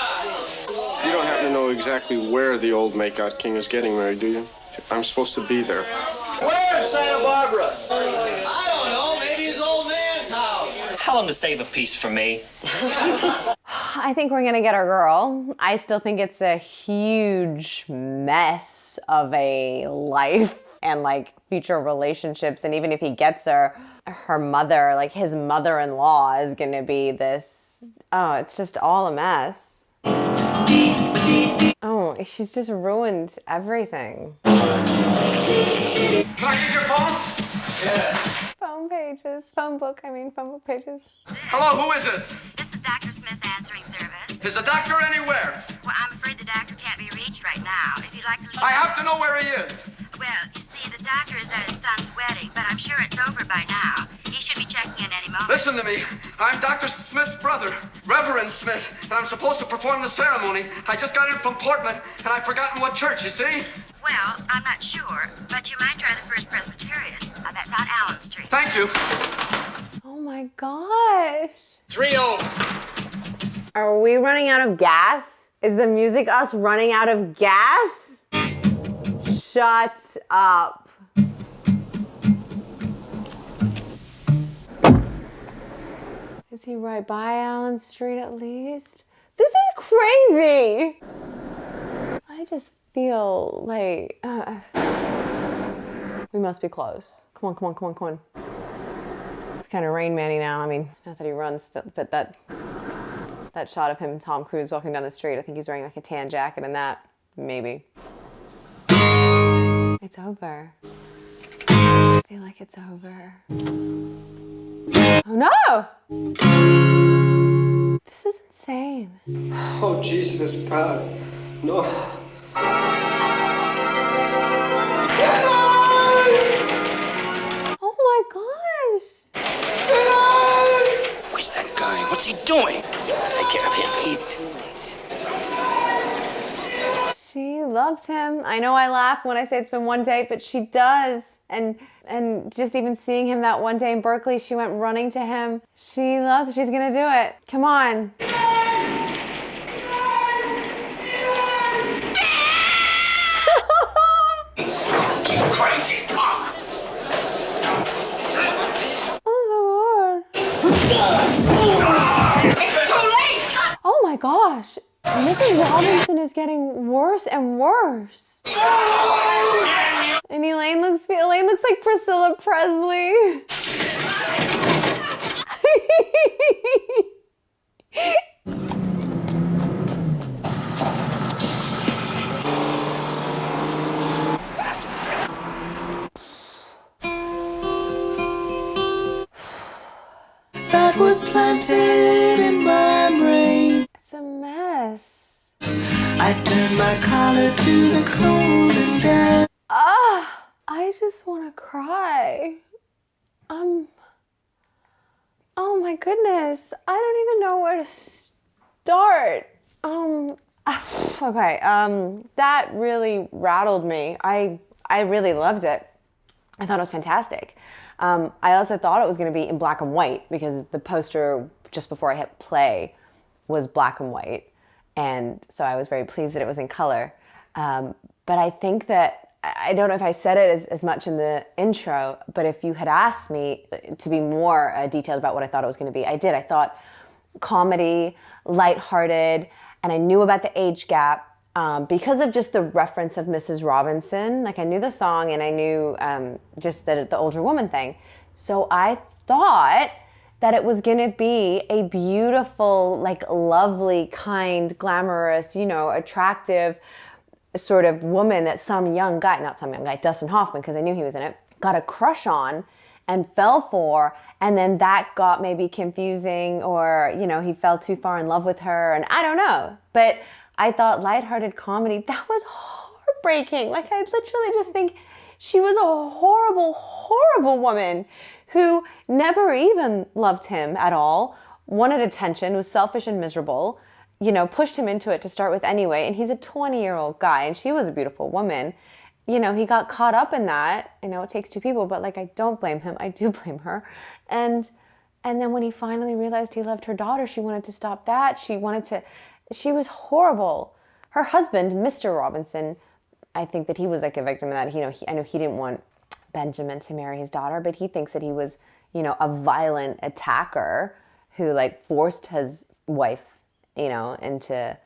You don't happen to know exactly where the old makeout king is getting married, do you? I'm supposed to be there. Where's Santa Barbara? I don't know. Maybe his old man's house. Tell him to save a piece for me. I think we're gonna get our girl. I still think it's a huge mess of a life and like future relationships. And even if he gets her, her mother, like his mother-in-law is gonna be this, oh, it's just all a mess. Oh, she's just ruined everything. Can I use your phone? Yeah. Phone pages, phone book pages. Hello, who is this? This is Dr. Smith's answering service. Is the doctor anywhere? Well, I'm afraid the doctor can't be reached right now. If you'd like to leave... I have to know where he is. Well, you see, the doctor is at his son's wedding, but I'm sure it's over by now. He should be checking in any moment. Listen to me. I'm Dr. Smith's brother, Reverend Smith, and I'm supposed to perform the ceremony. I just got in from Portland, and I've forgotten what church, you see? Well, I'm not sure, but you might try the First Presbyterian. That's on Allen Street. Thank you. Oh my gosh. 3-0. Are we running out of gas? Is the music us running out of gas? Shut up. Is he right by Allen Street at least? This is crazy. I just feel like we must be close. Come on. It's kind of Rain Man-y now. I mean, not that he runs, but that shot of him and Tom Cruise walking down the street, I think he's wearing like a tan jacket and that, maybe. It's over. I feel like it's over. Oh no! This is insane. Oh, Jesus, God. No. Oh my gosh! Where's that guy? What's he doing? Take care of him. He's too late. She loves him. I know I laugh when I say it's been one day, but she does. And just even seeing him that one day in Berkeley, she went running to him. She loves it. She's gonna do it. Come on. Crazy punk. Oh my god. It's too late. Oh my gosh. Mrs. Robinson is getting worse and worse. And Elaine looks like Priscilla Presley. That was planted in my brain. It's a mess. I turned my collar to the cold and damp. I just want to cry. Oh my goodness. I don't even know where to start. Okay, that really rattled me. I really loved it. I thought it was fantastic. I also thought it was going to be in black and white because the poster just before I hit play was black and white. And so I was very pleased that it was in color. But I think that, I don't know if I said it as much in the intro, but if you had asked me to be more detailed about what I thought it was going to be, I did. I thought comedy, lighthearted, and I knew about the age gap because of just the reference of Mrs. Robinson. Like I knew the song and I knew just the older woman thing. So I thought that it was gonna be a beautiful, like lovely, kind, glamorous, attractive sort of woman that Dustin Hoffman, because I knew he was in it, got a crush on and fell for, and then that got maybe confusing or, he fell too far in love with her, and I don't know. But I thought lighthearted comedy, that was heartbreaking. Like I literally just think she was a horrible, horrible woman who never even loved him at all, wanted attention, was selfish and miserable, pushed him into it to start with anyway. And he's a 20-year-old guy and she was a beautiful woman. He got caught up in that. It takes two people, but I don't blame him. I do blame her. And then when he finally realized he loved her daughter, she wanted to stop that. She was horrible. her husband, Mr. Robinson, I think that he was like a victim of that. I know he didn't want Benjamin to marry his daughter, but he thinks that he was, a violent attacker who like forced his wife, into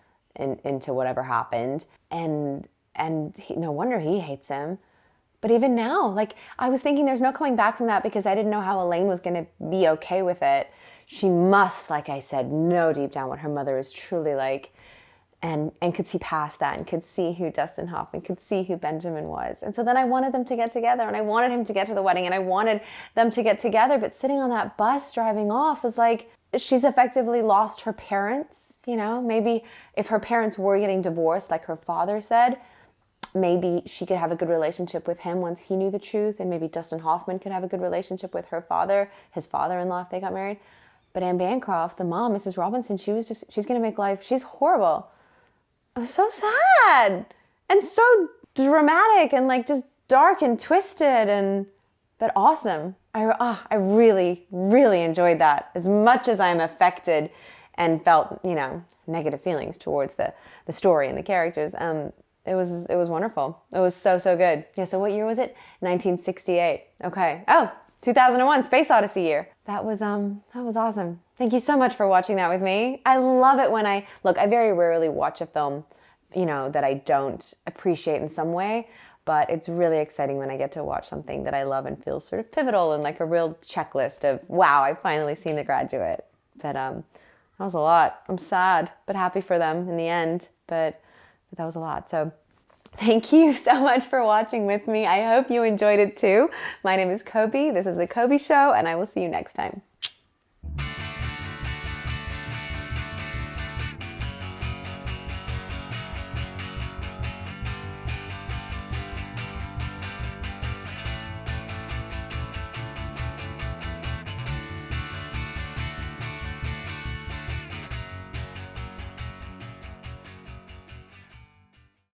whatever happened. And no wonder he hates him. But even now, like, I was thinking there's no coming back from that because I didn't know how Elaine was going to be okay with it. She must, like I said, know deep down what her mother is truly like, and could see past that and could see who Dustin Hoffman, could see who Benjamin was. And so then I wanted them to get together, and I wanted him to get to the wedding, and I wanted them to get together. But sitting on that bus driving off was like, she's effectively lost her parents, Maybe if her parents were getting divorced, like her father said, maybe she could have a good relationship with him once he knew the truth, and maybe Dustin Hoffman could have a good relationship with her father, his father-in-law, if they got married. But Anne Bancroft, the mom, Mrs. Robinson, she's going to make life, she's horrible. It was so sad and so dramatic and like just dark and twisted but awesome. I really, really enjoyed that as much as I'm affected and felt, negative feelings towards the story and the characters. It was wonderful. It was so, so good. Yeah, so what year was it? 1968. Okay. Oh, 2001, Space Odyssey year. That was awesome. Thank you so much for watching that with me. I love it when I very rarely watch a film, that I don't appreciate in some way, but it's really exciting when I get to watch something that I love and feels sort of pivotal and like a real checklist of, wow, I've finally seen The Graduate. But that was a lot. I'm sad, but happy for them in the end. But that was a lot. So thank you so much for watching with me. I hope you enjoyed it too. My name is Coby. This is The Coby Show, and I will see you next time.